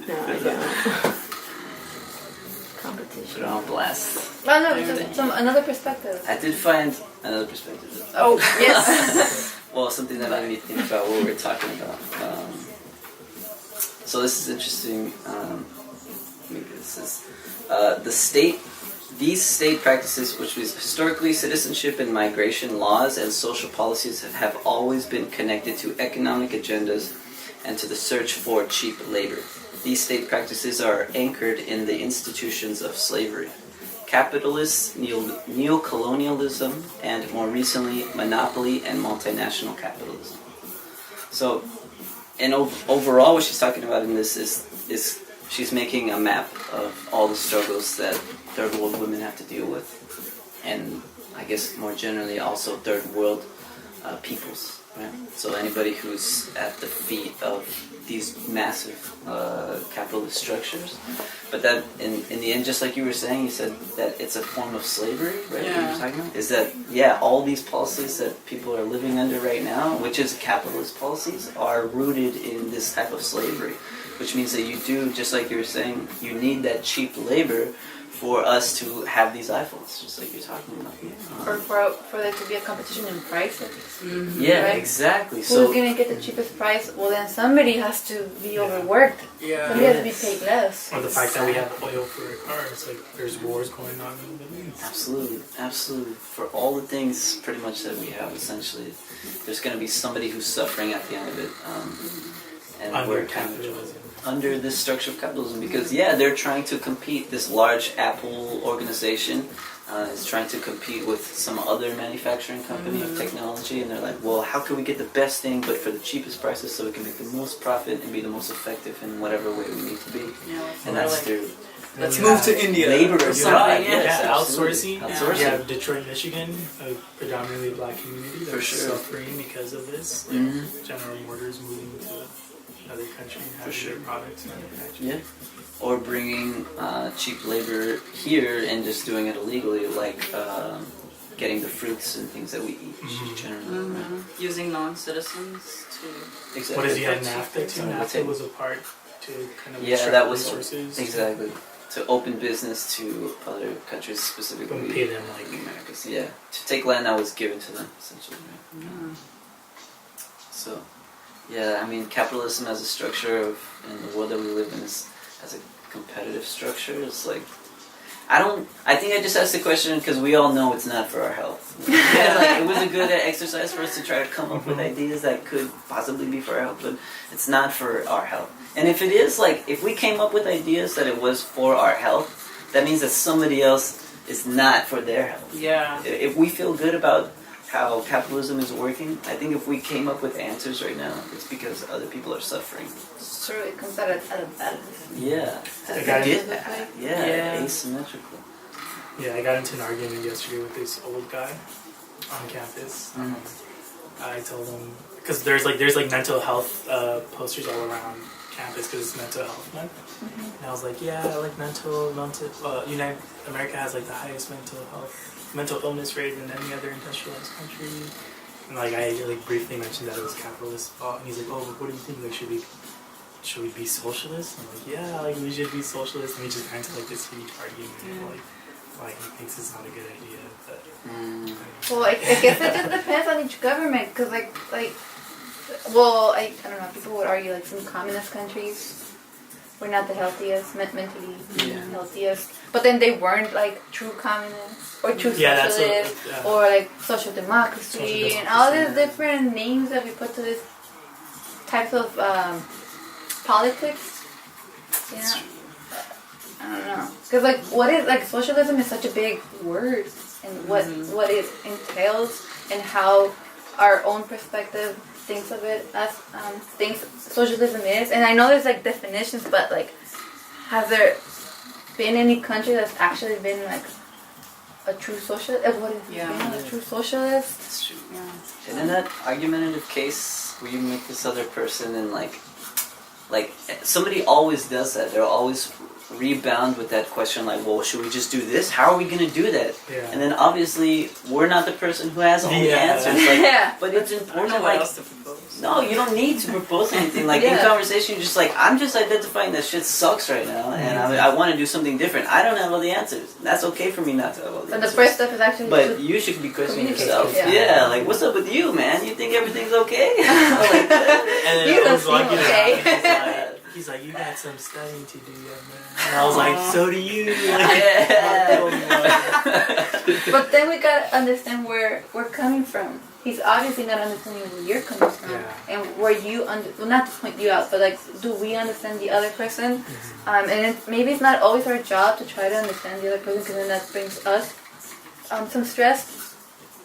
No, I don't. Put Competition. it on blast. Oh no, just another perspective. I did find another perspective. Oh, yes. Well, something that made me think about what we were talking about. So this is interesting. Maybe this is the state. These state practices, which was historically citizenship and migration laws and social policies, have always been connected to economic agendas and to the search for cheap labor. These state practices are anchored in the institutions of slavery, capitalist neocolonialism, and more recently, monopoly and multinational capitalism. So, and overall, what she's talking about in this is she's making a map of all the struggles that third world women have to deal with, and I guess more generally also third world peoples. Right? So anybody who's at the feet of these massive capitalist structures, but that in the end, just like you were saying, you said that it's a form of slavery, right? Yeah. What you were talking about? Is that all these policies that people are living under right now, which is capitalist policies, are rooted in this type of slavery, which means that you do, just like you were saying, you need that cheap labor for us to have these iPhones, just like you're talking about. Or for there to be a competition in prices. Yeah, Right? exactly. Who's So gonna get the cheapest price? Well, then somebody has to be overworked. Yeah. Somebody has to be paid less. Or the fact that we have oil for our cars, like there's wars going on in the Middle East. absolutely, absolutely. For all the things pretty much that we have, essentially, there's going to be somebody who's suffering at the end of it. And Under we're kind of capitalism. under this structure of capitalism because they're trying to compete. This large Apple organization is trying to compete with some other manufacturing company of technology, and they're like, well, how can we get the best thing but for the cheapest prices so we can make the most profit and be the most effective in whatever way we need to be? Yeah, And that's through let's Yeah. move to India. labor or abroad. something. Yes, Yeah, absolutely. outsourcing. We have Detroit, Michigan, a predominantly black community that's For sure. suffering because of this. Like Mhm. General Motors moving to another country and having sure. their products manufactured. Yeah. Or bringing cheap labor here and just doing it illegally, like getting the fruits and things that we eat generally. Right? Using non-citizens to. Exactly. What is he at NAFTA too? Some of the NAFTA things. was a part to kind of Yeah, extract that was resources. exactly to open business to other countries, Don't specifically pay them like Americas. Yeah, to take land that was given to them, essentially. Right? So, yeah, I mean, capitalism as a structure of in the world that we live in is as a competitive structure. It's like I think I just asked the question because we all know it's not for our health. Like, it was a good exercise for us to try to come up with ideas that could possibly be for our health, but it's not for our health. And if it is, like, if we came up with ideas that it was for our health, that means that somebody else is not for their health. Yeah. If we feel good about how capitalism is working, I think if we came up with answers right now, it's because other people are suffering. It's true, it comes out of balance. Yeah. I got it. Yeah, asymmetrical. Yeah, I got into an argument yesterday with this old guy on campus. I told him because there's like mental health posters all around campus because it's mental health month. And I was like, yeah, like United America has like the highest mental illness rate than any other industrialized country. And like I like briefly mentioned that it was capitalist thought, and he's like, oh, but what do you think? Like, should we be socialists? I'm like, yeah, like we should be socialists. And we just kind of like this huge argument, like he thinks it's not a good idea. But well, I guess it just depends on each government, because I don't know. People would argue like some communist countries were not the healthiest, mentally healthiest, but then they weren't like true communists or true socialists or like social democracy and all these different names that we put to this types of politics. Yeah, I don't know, because like what is like socialism is such a big word, and what it entails and how our own perspective thinks of it as thinks socialism is. And I know there's like definitions, but like has there been any country that's actually been like a true socialist? What is a true socialist? That's true. Yeah. And in that argumentative case where you make this other person and like somebody always does that. They're always rebound with that question like, well, should we just do this? How are we going to do that? Yeah. And then obviously we're not the person who has all the answers. Like, but it's important. Like, else to propose. No, you don't need to propose anything. Like in conversation, you're just like, I'm just identifying that shit sucks right now, and I want to do something different. I don't have all the answers. That's okay for me not to have all the answers. But the first step is actually. But you should be questioning yourself. Yeah, like what's up with you, man? You think everything's okay? Like, and then you don't seem okay. He's like, you got some studying to do, young man. And I was like, so do you. But then we gotta understand where we're coming from. He's obviously not understanding where you're coming from, and where you well, not to point you out, but like, do we understand the other person? And maybe it's not always our job to try to understand the other person, because then that brings us some stress.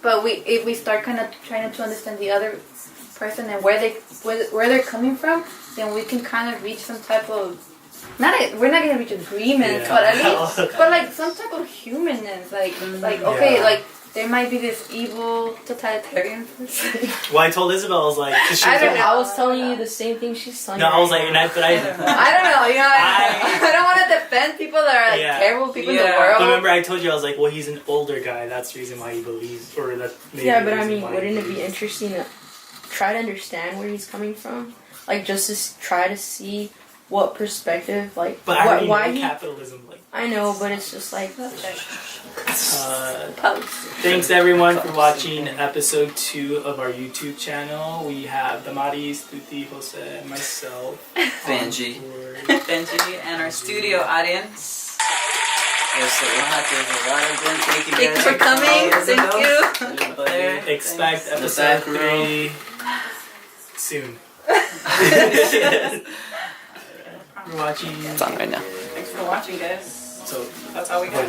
But if we start kind of trying to understand the other person and where they're coming from, then we can kind of reach some type of we're not gonna reach agreements, but at least like some type of humanness, like there might be this evil totalitarian person. Well, I told Isabel, I was like, I was telling you the same thing she's telling me. No, I was like, I don't know, I don't want to defend people that are like terrible people in the world. But remember, I told you, I was like, well, he's an older guy. That's the reason why he believes, or that. Maybe but I mean, wouldn't it be interesting to try to understand where he's coming from? Like, just to try to see what perspective, like, but I why capitalism, like. I know, but it's just like. Thanks everyone for watching episode 2 of our YouTube channel. We have Damaris, Tuti, Jose, and myself, Benji, and our studio audience. Yes, so thank you guys for coming. Thank you. Expect episode 3 soon. We're watching. It's on right now. Thanks for watching, guys. So that's how we go.